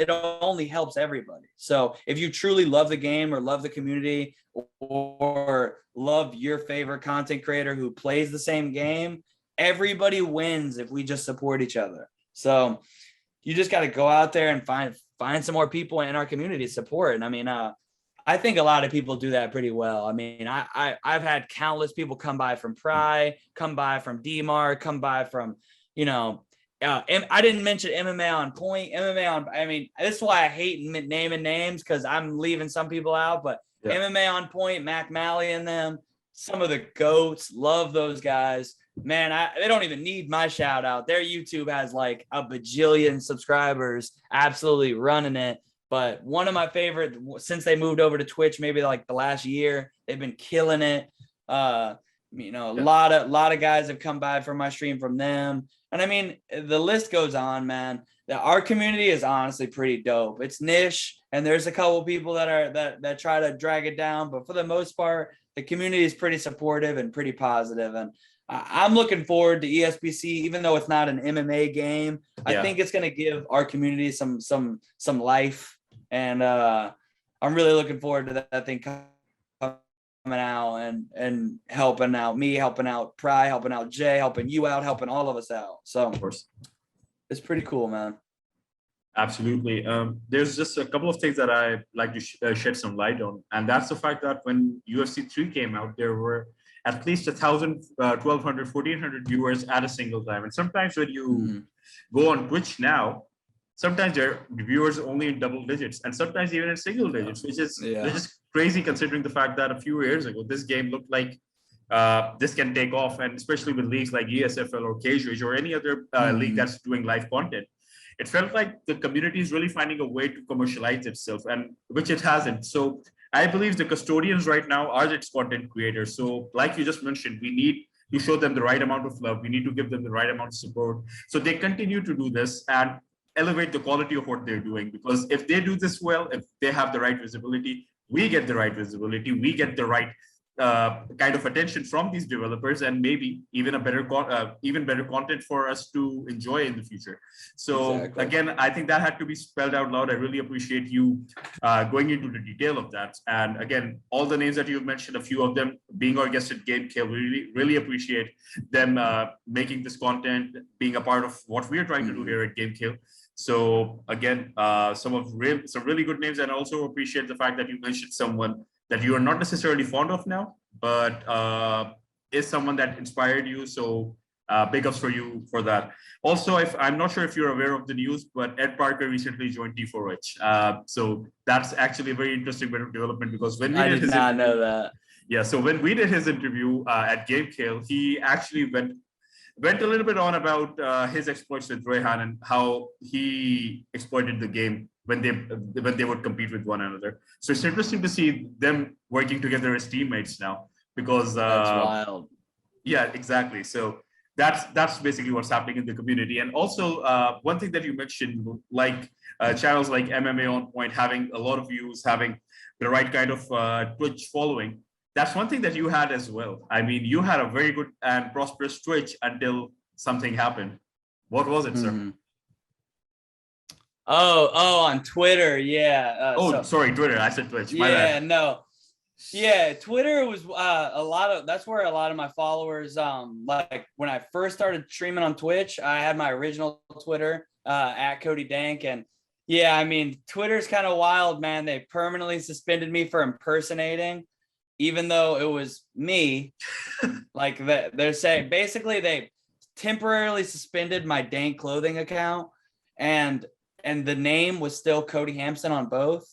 only helps everybody. So if you truly love the game or love the community or love your favorite content creator who plays the same game, everybody wins if we just support each other. So you just got to go out there and find some more people in our community to support. And I mean, I think a lot of people do that pretty well. I mean, I've had countless people come by from Pry, come by from D.A.R.K, come by from, I didn't mention MMA on point. MMA on, I mean, this is why I hate naming names because I'm leaving some people out. But MMA on point, Mac Malley and them, some of the goats, love those guys. Man, they don't even need my shout out. Their YouTube has like a bajillion subscribers, absolutely running it. But one of my favorite since they moved over to Twitch, maybe like the last year, they've been killing it. You know, a lot of guys have come by from my stream from them. And I mean, the list goes on, man. Our community is honestly pretty dope. It's niche, and there's a couple people that try to drag it down, but for the most part, the community is pretty supportive and pretty positive. And I'm looking forward to ESBC, even though it's not an MMA game. I think it's going to give our community some life, and I'm really looking forward to that thing coming out and helping out me, helping out Pry, helping out Jay, helping you out, helping all of us out. So of course, it's pretty cool, man. Absolutely. There's just a couple of things that I like to shed some light on, and that's the fact that when UFC 3 came out, there were at least 1,000, 1,200, 1,400 viewers at a single time. And sometimes when you go on Twitch now, sometimes there are viewers only in double digits, and sometimes even in single digits, which is just crazy considering the fact that a few years ago, this game looked like this can take off, and especially with leagues like ESFL or Cage Rage or any other league that's doing live content. It felt like the community is really finding a way to commercialize itself, and which it hasn't. So I believe the custodians right now are its content creators. So like you just mentioned, we need to show them the right amount of love. We need to give them the right amount of support. So they continue to do this and elevate the quality of what they're doing. Because if they do this well, if they have the right visibility, we get the right visibility, we get the right kind of attention from these developers, and maybe even a better even better content for us to enjoy in the future. So again, I think that had to be spelled out loud. I really appreciate you going into the detail of that. And again, all the names that you've mentioned, a few of them being our guest at GameKheyl, really appreciate them making this content, being a part of what we're trying to do here at GameKheyl. So again, some really good names, and also appreciate the fact that you mentioned someone that you are not necessarily fond of now, but is someone that inspired you. So big ups for you for that. Also, I'm not sure if you're aware of the news, but Ed Parker recently joined D4H. So that's actually a very interesting bit of development, because when we I did not know that. Yeah, so when we did his interview at GameKheyl, he actually went a little bit on about his exploits with Rehan and how he exploited the game when they would compete with one another. So it's interesting to see them working together as teammates now, because that's wild. Yeah, exactly. So that's basically what's happening in the community. And also one thing that you mentioned, like channels like MMA On Point having a lot of views, having the right kind of Twitch following. That's one thing that you had as well. I mean, you had a very good and prosperous Twitch until something happened. What was it, sir? Oh, on Twitter, yeah. Sorry, Twitter. I said Twitch. My bad. No. Yeah, Twitter was that's where a lot of my followers, like when I first started streaming on Twitch, I had my original Twitter at CotyDankh, and yeah, I mean, Twitter's kind of wild, man. They permanently suspended me for impersonating, even though it was me. Like they're saying, basically they temporarily suspended my Dank clothing account, and the name was still Cody Hampson on both.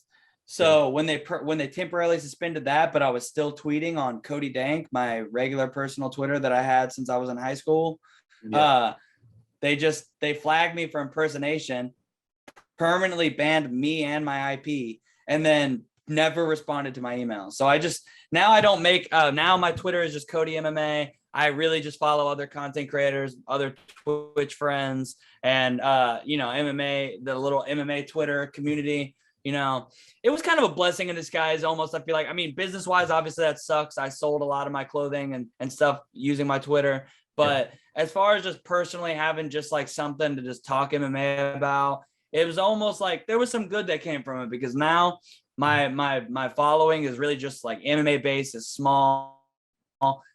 So when they temporarily suspended that, but I was still tweeting on CotyDankh, my regular personal Twitter that I had since I was in high school, they flagged me for impersonation, permanently banned me and my IP, and then never responded to my email. So now I don't make now my Twitter is just Cody MMA. I really just follow other content creators, other Twitch friends, and MMA, the little MMA Twitter community. It was kind of a blessing in disguise almost. I feel like, I mean, business wise, obviously that sucks. I sold a lot of my clothing and stuff using my Twitter. But as far as just personally having just like something to just talk MMA about, it was almost like there was some good that came from it, because now my following is really just like MMA based, is small.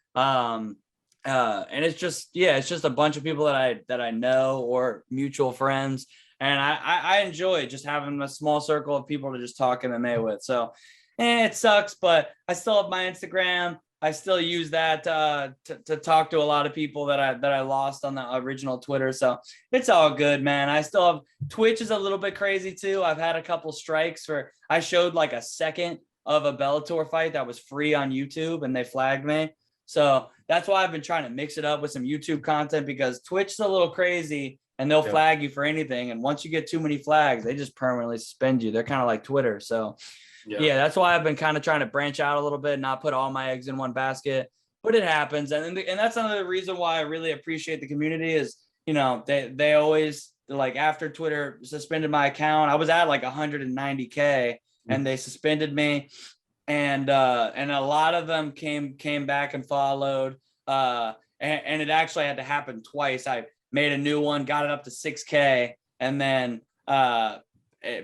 And it's just a bunch of people that I know or mutual friends. And I enjoy just having a small circle of people to just talk MMA with. So it sucks, but I still have my Instagram. I still use that to talk to a lot of people that I lost on the original Twitter. So it's all good, man. I still have Twitch is a little bit crazy too. I've had a couple strikes for I showed like a second of a Bellator fight that was free on YouTube and they flagged me. So that's why I've been trying to mix it up with some YouTube content because Twitch is a little crazy and they'll flag you for anything. And once you get too many flags, they just permanently suspend you. They're kind of like Twitter. So yeah, that's why I've been kind of trying to branch out a little bit, not put all my eggs in one basket, but it happens. And that's another reason why I really appreciate the community is, you know, they always like after Twitter suspended my account, I was at like 190K and they suspended me. And a lot of them came back and followed. And it actually had to happen twice. I made a new one, got it up to 6K. And then,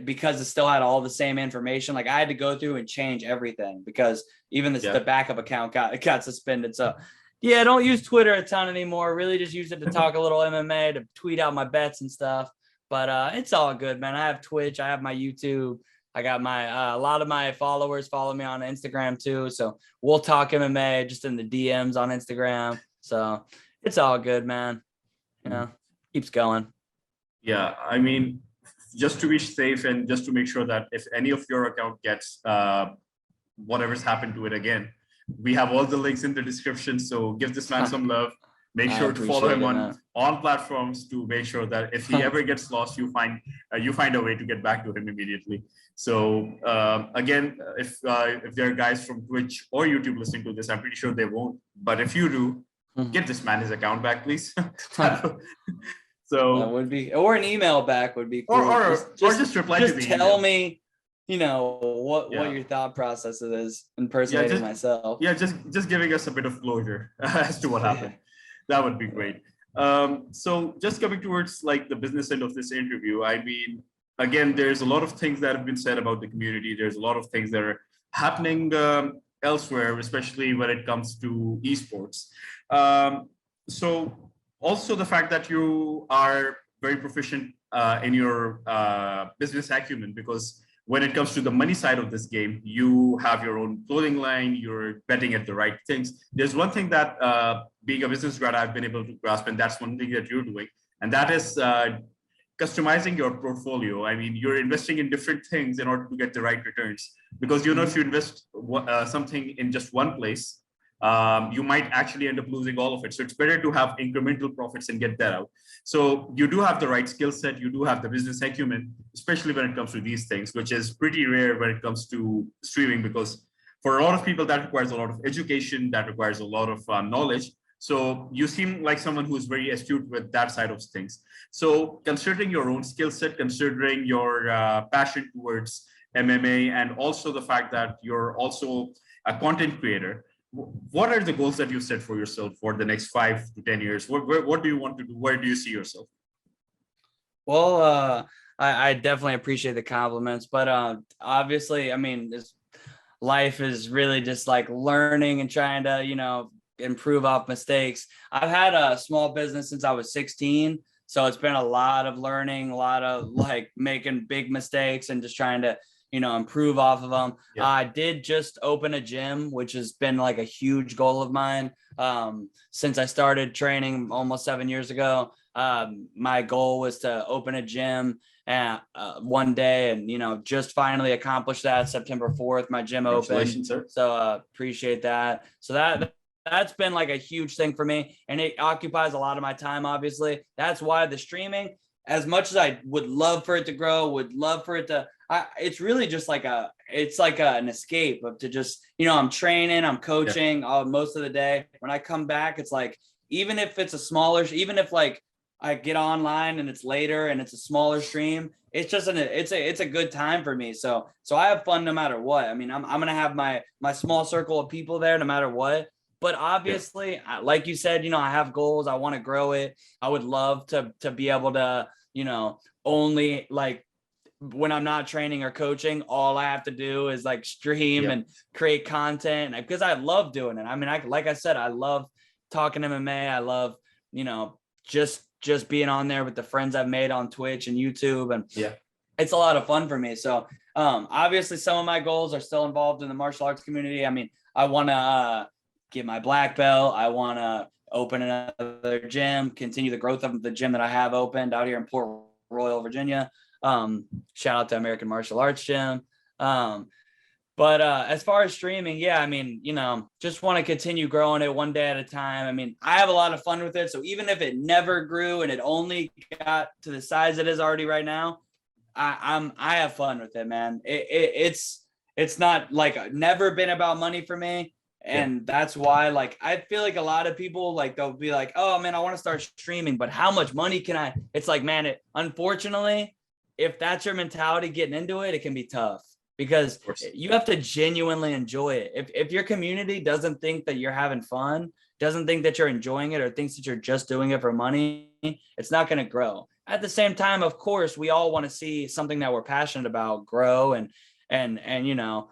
because it still had all the same information, like I had to go through and change everything because even the backup account got suspended. So yeah, don't use Twitter a ton anymore. Really just use it to talk a little MMA, to tweet out my bets and stuff. But it's all good, man. I have Twitch, I have my YouTube. I got my a lot of my followers follow me on Instagram too. So we'll talk MMA just in the DMs on Instagram. So it's all good, man. You know, keeps going. Yeah, I mean, just to be safe and just to make sure that if any of your account gets whatever's happened to it again, we have all the links in the description. So give this man some love. Make sure to follow him on platforms to make sure that if he ever gets lost, you find a way to get back to him immediately. So again, if there are guys from Twitch or YouTube listening to this, I'm pretty sure they won't. But if you do, get this man his account back, please. So that would be, or an email back would be cool. Or just reply to the email. Tell me, you know, what your thought process is impersonating myself. Yeah, just giving us a bit of closure as to what happened. That would be great. So just coming towards like the business end of this interview, I mean, again, there's a lot of things that have been said about the community. There's a lot of things that are happening elsewhere, especially when it comes to esports. So also the fact that you are very proficient in your business acumen, because when it comes to the money side of this game, you have your own clothing line, you're betting at the right things. There's one thing that being a business grad, I've been able to grasp, and that's one thing that you're doing, and that is customizing your portfolio. I mean, you're investing in different things in order to get the right returns, because you know, if you invest something in just one place, you might actually end up losing all of it. So it's better to have incremental profits and get that out. So you do have the right skill set, you do have the business acumen, especially when it comes to these things, which is pretty rare when it comes to streaming, because for a lot of people that requires a lot of education, that requires a lot of knowledge. So you seem like someone who's very astute with that side of things. So considering your own skill set, considering your passion towards MMA, and also the fact that you're also a content creator, what are the goals that you've set for yourself for the next 5 to 10 years? What do you want to do? Where do you see yourself? Well, I definitely appreciate the compliments, but obviously, I mean, this life is really just like learning and trying to, you know, improve off mistakes. I've had a small business since I was 16. So it's been a lot of learning, a lot of like making big mistakes and just trying to, you know, improve off of them. Yeah. I did just open a gym, which has been like a huge goal of mine. Since I started training almost 7 years ago, my goal was to open a gym one day, and, you know, just finally accomplished that. September 4th, my gym opened. Sir. So appreciate that. So that's been like a huge thing for me, and it occupies a lot of my time. Obviously, that's why the streaming, as much as I would love for it to grow, would love for it to, it's really just like an escape of to just, you know, I'm training, I'm coaching most of the day. When I come back, it's like, even if it's a smaller, even if like I get online and it's later and it's a smaller stream, it's just it's a good time for me. So I have fun no matter what. I mean, I'm going to have my small circle of people there no matter what. But obviously, like you said, you know, I have goals. I want to grow it. I would love to be able to, you know, only like when I'm not training or coaching, all I have to do is like stream and create content, because I love doing it. I mean, like I said, I love talking MMA. I love, you know, just being on there with the friends I've made on Twitch and YouTube, and it's a lot of fun for me. So obviously some of my goals are still involved in the martial arts community. I mean, I want to get my black belt. I want to open another gym, continue the growth of the gym that I have opened out here in Port Royal, Virginia. Shout out to American Martial Arts Gym. But as far as streaming, yeah, I mean, you know, just want to continue growing it one day at a time. I mean, I have a lot of fun with it. So even if it never grew and it only got to the size it is already right now, I have fun with it, man. It's not like never been about money for me. And that's why, like, I feel like a lot of people, like, they'll be like, oh man, I want to start streaming, but how much money can I? It's like, man, unfortunately, if that's your mentality getting into it, it can be tough. Because you have to genuinely enjoy it. If your community doesn't think that you're having fun, doesn't think that you're enjoying it, or thinks that you're just doing it for money, it's not going to grow. At the same time, of course, we all want to see something that we're passionate about grow and you know,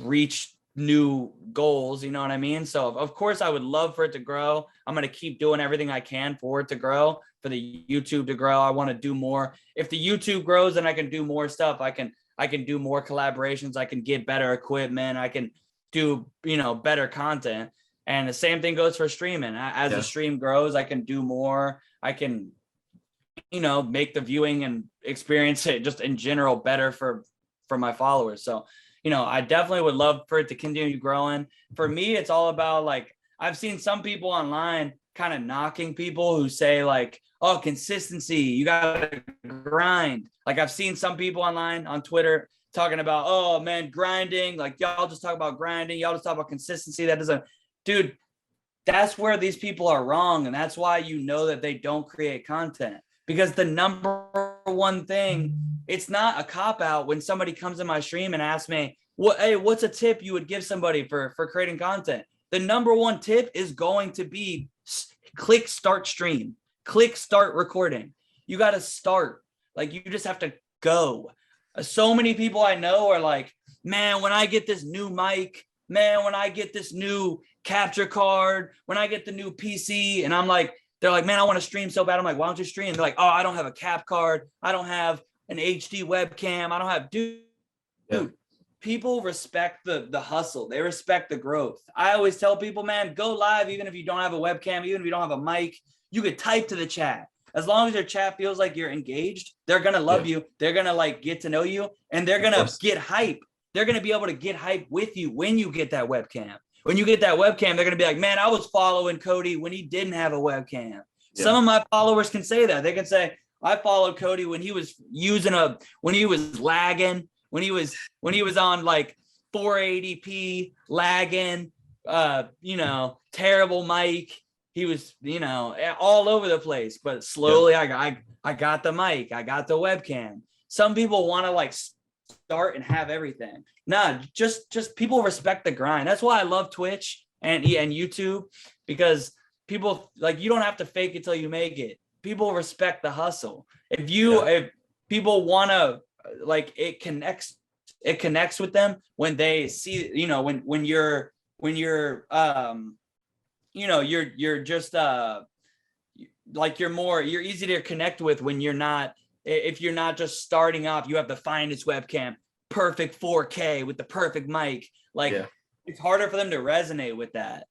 reach new goals. You know what I mean? So of course, I would love for it to grow. I'm going to keep doing everything I can for it to grow, for the YouTube to grow. I want to do more. If the YouTube grows, then I can do more stuff. I can do more collaborations. I can get better equipment. I can do, you know, better content. And the same thing goes for streaming. As the stream grows, I can do more. I can, you know, make the viewing and experience it just in general better for my followers. So, you know, I definitely would love for it to continue growing. For me, it's all about, like, I've seen some people online kind of knocking people who say, like, oh, consistency, you gotta grind. Like, I've seen some people online on Twitter talking about, oh man, grinding, like, y'all just talk about grinding, y'all just talk about consistency. That doesn't, dude, that's where these people are wrong. And that's why you know that they don't create content. Because the number one thing, it's not a cop out when somebody comes in my stream and asks me, what's a tip you would give somebody for creating content? The number one tip is going to be click start stream, click start recording. You got to start. Like, you just have to go. So many people I know are like, man, when I get this new mic, man, when I get this new capture card, when I get the new PC, and I'm like, they're like, man, I want to stream so bad. I'm like, why don't you stream? They're like, oh, I don't have a cap card. I don't have an HD webcam. I don't have, dude, people respect the hustle. They respect the growth. I always tell people, man, go live. Even if you don't have a webcam, even if you don't have a mic, you could type to the chat. As long as your chat feels like you're engaged, they're going to love you. They're going to, like, get to know you, and they're going to get hype. They're going to be able to get hype with you when you get that webcam. When you get that webcam, they're going to be like, man, I was following Cody when he didn't have a webcam. Some of my followers can say that. They can say, I followed Cody when he was when he was lagging, when he was on like 480p lagging, you know, terrible mic. He was, you know, all over the place, but slowly I got the mic, I got the webcam. Some people want to, like, start and have everything. Nah, just people respect the grind. That's why I love Twitch and YouTube, because people, like, you don't have to fake it till you make it. People respect the hustle. If people want to, like, it connects with them when they see, you know, when you're you know, you're just like, you're easy to connect with when you're not, if you're not just starting off, you have the finest webcam, perfect 4K with the perfect mic. Like, it's harder for them to resonate with that.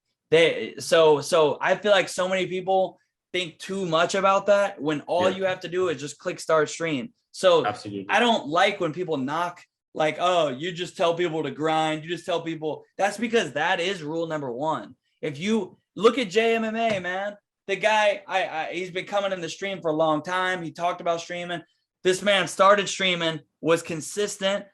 So I feel like so many people think too much about that when all you have to do is just click start stream. So absolutely. I don't like when people knock, like, oh, you just tell people to grind. You just tell people. That's because that is rule number one. If you look at JMMA, man, the guy, he's been coming in the stream for a long time. He talked about streaming. This man started streaming, was consistent.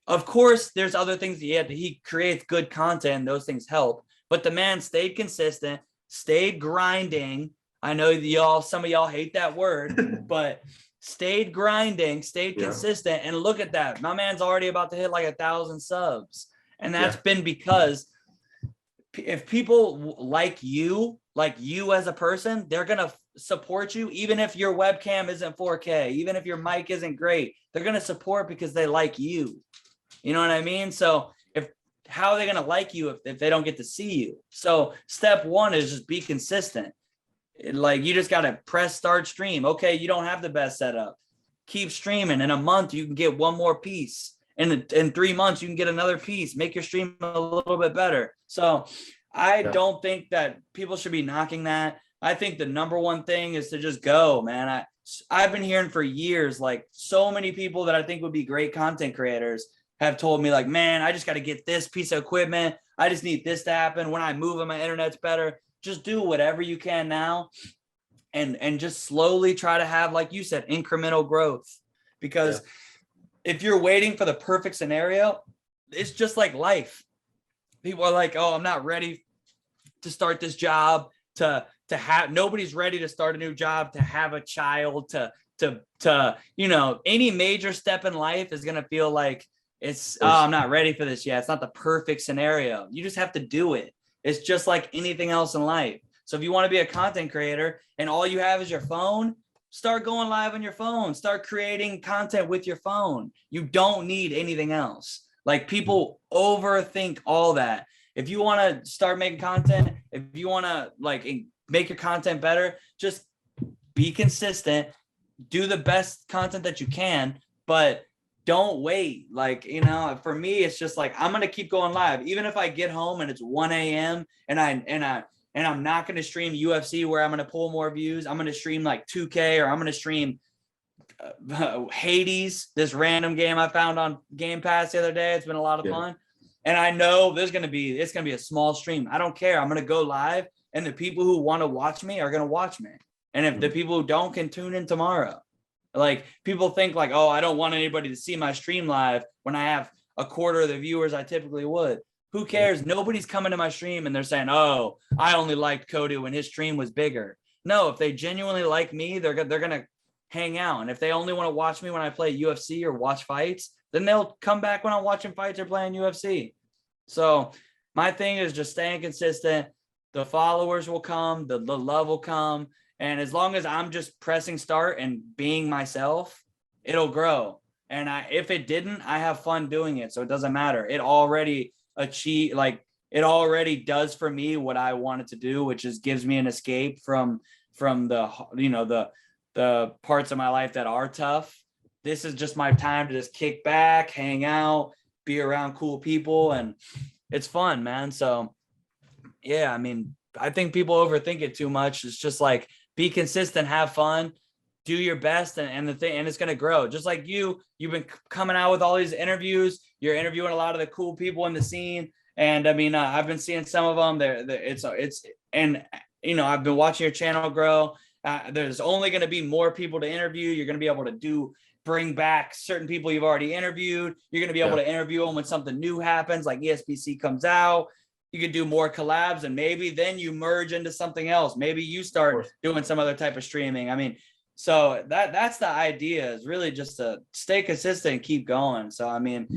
Of course, there's other things he creates good content. Those things help. But the man stayed consistent, stayed grinding. I know some of y'all hate that word, but stayed grinding, stayed consistent. And look at that. My man's already about to hit like 1,000 subs. And that's been because if people like you as a person, they're going to support you. Even if your webcam isn't 4K, even if your mic isn't great, they're going to support because they like you. You know what I mean? So how are they going to like you if they don't get to see you? So step one is just be consistent. Like, you just got to press start stream. Okay, you don't have the best setup. Keep streaming. In a month, you can get one more piece. In 3 months, you can get another piece. Make your stream a little bit better. So I Yeah. don't think that people should be knocking that. I think the number one thing is to just go, man. I've been hearing for years, like so many people that I think would be great content creators have told me like, man, I just got to get this piece of equipment. I just need this to happen. When I move and my internet's better, just do whatever you can now and just slowly try to have, like you said, incremental growth. Because if you're waiting for the perfect scenario, it's just like life. People are like, oh, I'm not ready to start this job, to have, nobody's ready to start a new job, to have a child, to you know, any major step in life is going to feel like it's, oh, I'm not ready for this yet. It's not the perfect scenario. You just have to do it. It's just like anything else in life. So if you want to be a content creator and all you have is your phone, start going live on your phone, start creating content with your phone. You don't need anything else. Like, people overthink all that. If you want to start making content, if you want to like make your content better, just be consistent, do the best content that you can, but don't wait. Like, you know, for me, it's just like, I'm going to keep going live. Even if I get home and it's 1 a.m. and I'm not going to stream UFC where I'm going to pull more views. I'm going to stream like 2K, or I'm going to stream Hades, this random game I found on Game Pass the other day. It's been a lot of fun. And I know it's going to be a small stream. I don't care. I'm going to go live, and the people who want to watch me are going to watch me. And if the people who don't can tune in tomorrow. Like, people think like, oh, I don't want anybody to see my stream live when I have a quarter of the viewers I typically would. Who cares? Nobody's coming to my stream and they're saying, oh, I only liked Cody when his stream was bigger. No, if they genuinely like me, they're going to hang out. And if they only want to watch me when I play UFC or watch fights, then they'll come back when I'm watching fights or playing UFC. So my thing is just staying consistent. The followers will come, the love will come. And as long as I'm just pressing start and being myself, it'll grow. And if it didn't, I have fun doing it. So it doesn't matter. It already does for me what I wanted to do, which is gives me an escape from the, you know, the parts of my life that are tough. This is just my time to just kick back, hang out, be around cool people, and it's fun, man. So yeah, I mean, I think people overthink it too much. It's just like, be consistent, have fun, do your best, and it's going to grow. Just like you've been coming out with all these interviews, you're interviewing a lot of the cool people in the scene. And I mean, I've been seeing some of them there. And you know, I've been watching your channel grow. There's only going to be more people to interview. You're going to be able to bring back certain people you've already interviewed. You're going to be able to interview them when something new happens, like ESBC comes out. You could do more collabs, and maybe then you merge into something else. Maybe you start doing some other type of streaming. I mean, so that's the idea, is really just to stay consistent and keep going. So, I mean,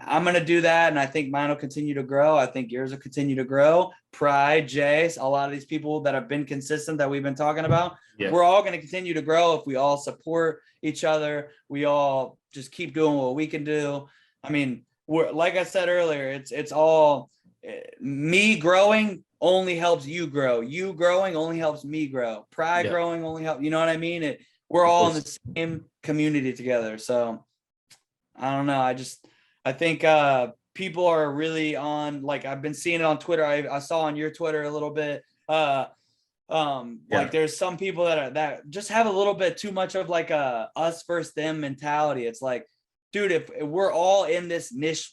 I'm going to do that. And I think mine will continue to grow. I think yours will continue to grow. Pride, Jace, a lot of these people that have been consistent that we've been talking about, we're all going to continue to grow if we all support each other. We all just keep doing what we can do. I mean, like I said earlier, it's all me growing only helps you grow. You growing only helps me grow. Pride growing only helps, you know what I mean? We're all in the same community together. So I don't know. I think people are really on, like, I've been seeing it on Twitter. I saw on your Twitter a little bit. Like, there's some people that just have a little bit too much of like a us versus them mentality. It's like, dude, if we're all in this niche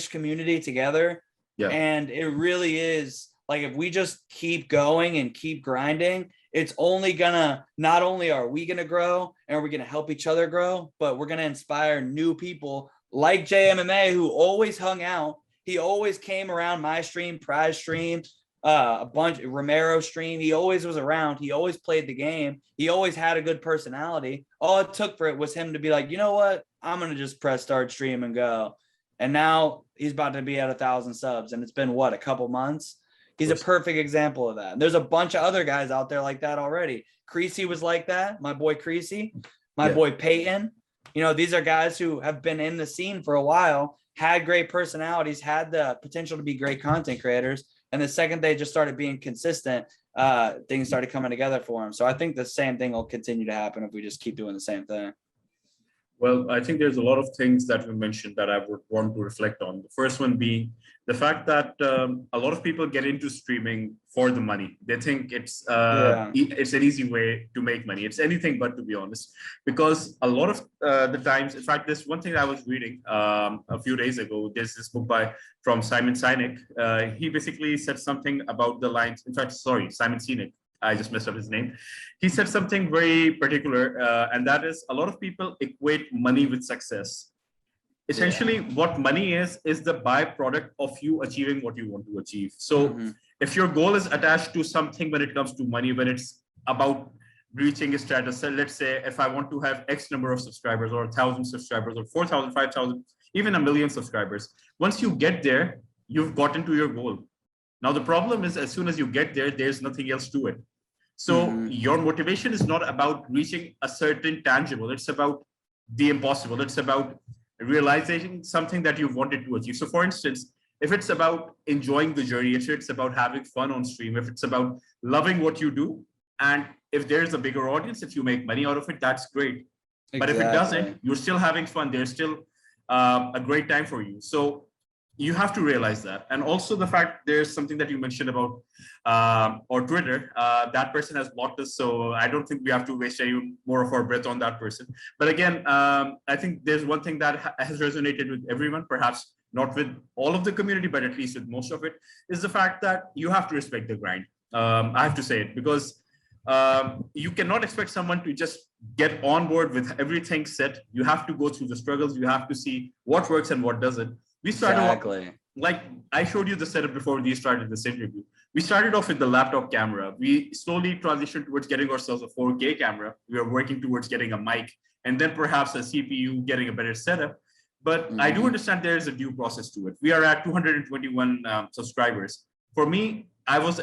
community together, and it really is like, if we just keep going and keep grinding, it's only gonna, not only are we gonna grow and we're gonna help each other grow, but we're gonna inspire new people like JMMA, who always hung out. He always came around my stream, Prize stream, a bunch, Romero stream. He always was around. He always played the game. He always had a good personality. All it took for it was him to be like, you know what? I'm going to just press start stream and go. And now he's about to be at 1,000 subs. And it's been, what, a couple months? He's a perfect example of that. And there's a bunch of other guys out there like that already. Creasy was like that. My boy Creasy, my boy Peyton. You know, these are guys who have been in the scene for a while, had great personalities, had the potential to be great content creators. And the second they just started being consistent, things started coming together for them. So I think the same thing will continue to happen if we just keep doing the same thing. Well, I think there's a lot of things that we mentioned that I would want to reflect on. The first one being The fact that a lot of people get into streaming for the money. They think it's it's an easy way to make money. It's anything but, to be honest, because a lot of the times, in fact, there's one thing I was reading a few days ago. There's this book from Simon Sinek. He basically said something about the lines. In fact, sorry, Simon Sinek. I just messed up his name. He said something very particular, and that is a lot of people equate money with success. Essentially, what money is the byproduct of you achieving what you want to achieve. So if your goal is attached to something when it comes to money, when it's about reaching a status, so let's say if I want to have X number of subscribers or 1,000 subscribers or 4,000, 5,000, even 1,000,000 subscribers, once you get there, you've gotten to your goal. Now, the problem is as soon as you get there, there's nothing else to it. So your motivation is not about reaching a certain tangible. It's about the impossible. It's about realizing something that you wanted to achieve. So for instance, if it's about enjoying the journey, if it's about having fun on stream, if it's about loving what you do, and if there's a bigger audience, if you make money out of it, that's great. But if it doesn't, you're still having fun. There's still a great time for you. So you have to realize that. And also the fact there's something that you mentioned about or Twitter, that person has blocked us. So I don't think we have to waste any more of our breath on that person. But again, I think there's one thing that has resonated with everyone, perhaps not with all of the community, but at least with most of it, is the fact that you have to respect the grind. I have to say it because you cannot expect someone to just get on board with everything set. You have to go through the struggles. You have to see what works and what doesn't. We started off, like I showed you the setup before we started this interview. We started off with the laptop camera. We slowly transitioned towards getting ourselves a 4K camera. We are working towards getting a mic and then perhaps a CPU, getting a better setup. But I do understand there is a due process to it. We are at 221 subscribers. For me, I was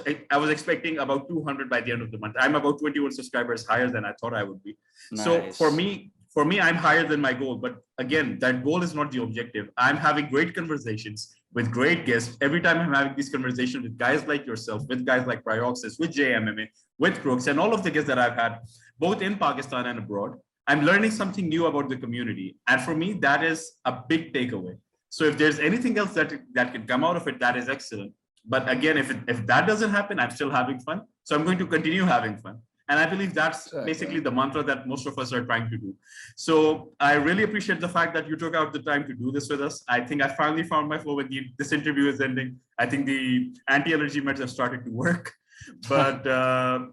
expecting about 200 by the end of the month. I'm about 21 subscribers higher than I thought I would be. Nice. So for me, I'm higher than my goal. But again, that goal is not the objective. I'm having great conversations with great guests. Every time I'm having these conversations with guys like yourself, with guys like Pryoxis, with JMMA, with Crooks, and all of the guests that I've had, both in Pakistan and abroad, I'm learning something new about the community. And for me, that is a big takeaway. So if there's anything else that can come out of it, that is excellent. But again, if that doesn't happen, I'm still having fun. So I'm going to continue having fun. And I believe that's basically the mantra that most of us are trying to do. So I really appreciate the fact that you took out the time to do this with us. I think I finally found my flow when this interview is ending. I think the anti-allergy meds have started to work. But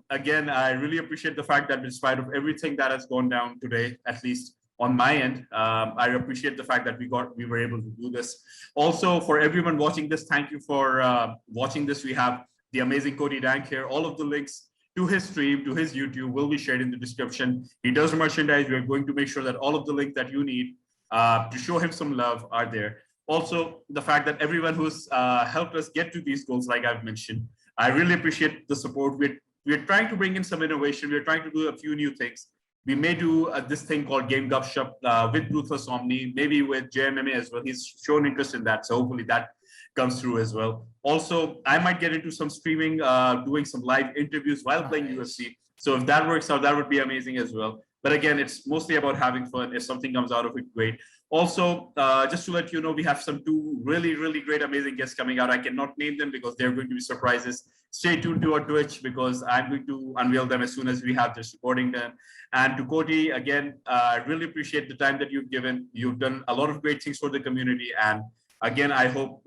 again, I really appreciate the fact that in spite of everything that has gone down today, at least on my end, I appreciate the fact that we were able to do this. Also, for everyone watching this, thank you for watching this. We have the amazing CotyDankh here. All of the links to his stream, to his YouTube will be shared in the description. He does merchandise. We're going to make sure that all of the links that you need to show him some love are there. Also, the fact that everyone who's helped us get to these goals, like I've mentioned, I really appreciate the support. We're trying to bring in some innovation. We're trying to do a few new things. We may do this thing called Game Gupshup with Ruthless Omni, maybe with JMMA as well. He's shown interest in that. So hopefully that comes through as well. Also, I might get into some streaming, doing some live interviews while playing UFC. So if that works out, that would be amazing as well. But again, it's mostly about having fun. If something comes out of it, great. Also, just to let you know, we have two really, really great, amazing guests coming out. I cannot name them because they're going to be surprises. Stay tuned to our Twitch because I'm going to unveil them as soon as we have this recording done. And to Coty, again, I really appreciate the time that you've given. You've done a lot of great things for the community. And again, I hope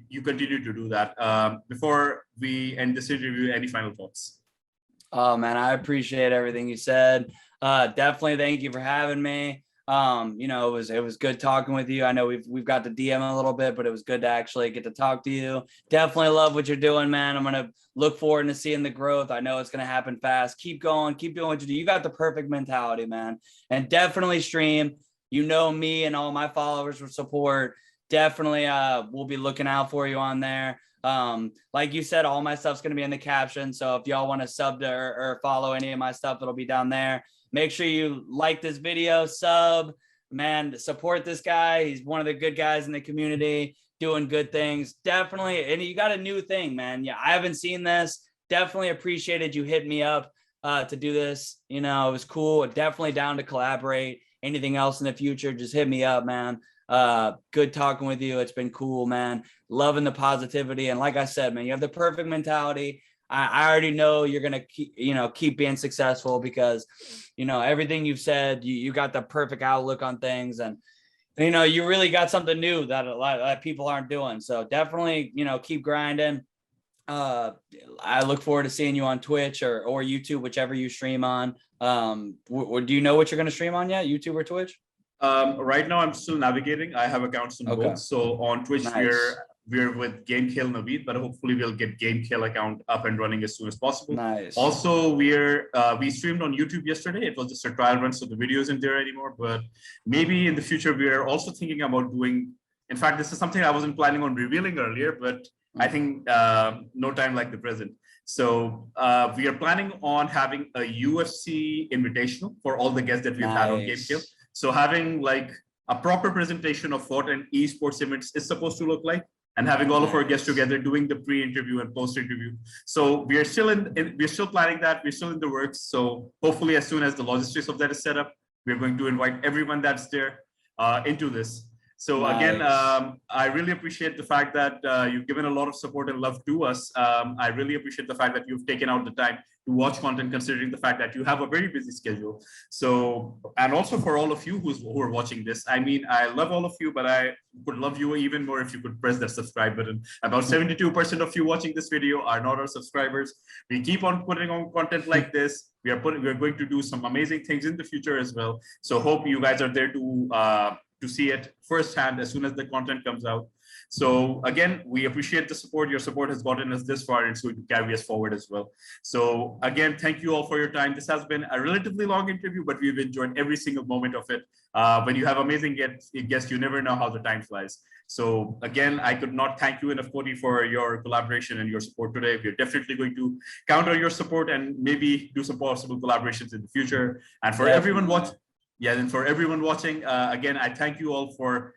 you continue to do that. Before we end this interview, any final thoughts? Oh, man, I appreciate everything you said. Definitely thank you for having me. You know, it was good talking with you. I know we've got to DM a little bit, but it was good to actually get to talk to you. Definitely love what you're doing, man. I'm gonna look forward to seeing the growth. I know it's gonna happen fast. Keep going, keep doing what you do. You got the perfect mentality, man. And definitely stream. You know me and all my followers will support. Definitely we'll be looking out for you on there. Like you said, all my stuff's gonna be in the caption. So if y'all want to sub to or follow any of my stuff, it'll be down there. Make sure you like this video, sub, man, support this guy. He's one of the good guys in the community, doing good things. Definitely. And you got a new thing, man. Yeah, I haven't seen this. Definitely appreciated you hitting me up to do this. You know, it was cool. Definitely down to collaborate. Anything else in the future, just hit me up, man. Good talking with you. It's been cool, man. Loving the positivity. And like I said, man, you have the perfect mentality. I already know you're going to keep being successful because, everything you've said, you got the perfect outlook on things. And, you really got something new that a lot of people aren't doing. So definitely, keep grinding. I look forward to seeing you on Twitch or YouTube, whichever you stream on. Do you know what you're going to stream on yet? YouTube or Twitch? Right now, I'm still navigating. I have accounts on both. So on Twitch, Nice. we're with GameKheyl Naveed, but hopefully we'll get GameKheyl account up and running as soon as possible. Nice. Also, we streamed on YouTube yesterday. It was just a trial run, so the video isn't there anymore. But maybe in the future, we are also thinking about doing. In fact, this is something I wasn't planning on revealing earlier, but I think no time like the present. So we are planning on having a UFC invitational for all the guests that we've had on GameKheyl. So having like a proper presentation of what an esports event is supposed to look like, and having all of our guests together doing the pre-interview and post-interview. So we are still we're still planning that. We're still in the works. So hopefully, as soon as the logistics of that is set up, we're going to invite everyone that's there into this. So again, I really appreciate the fact that you've given a lot of support and love to us. I really appreciate the fact that you've taken out the time to watch content, considering the fact that you have a very busy schedule. So, and also for all of you who are watching this, I mean, I love all of you, but I would love you even more if you could press that subscribe button. About 72% of you watching this video are not our subscribers. We keep on putting on content like this. We are going to do some amazing things in the future as well. So hope you guys are there to see it firsthand as soon as the content comes out. So again, we appreciate the support. Your support has gotten us this far and it's going to carry us forward as well. So again, thank you all for your time. This has been a relatively long interview, but we've enjoyed every single moment of it. When you have amazing guests, you never know how the time flies. So again, I could not thank you enough, Cody, for your collaboration and your support today. We're definitely going to count on your support and maybe do some possible collaborations in the future. And for everyone watching, and for everyone watching, again, I thank you all for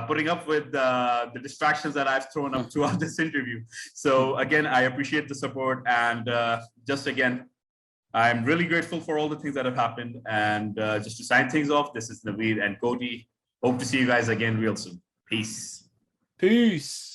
putting up with the distractions that I've thrown up throughout this interview. So again, I appreciate the support. And just again, I'm really grateful for all the things that have happened. And just to sign things off, this is Naveed and Cody. Hope to see you guys again real soon. Peace. Peace.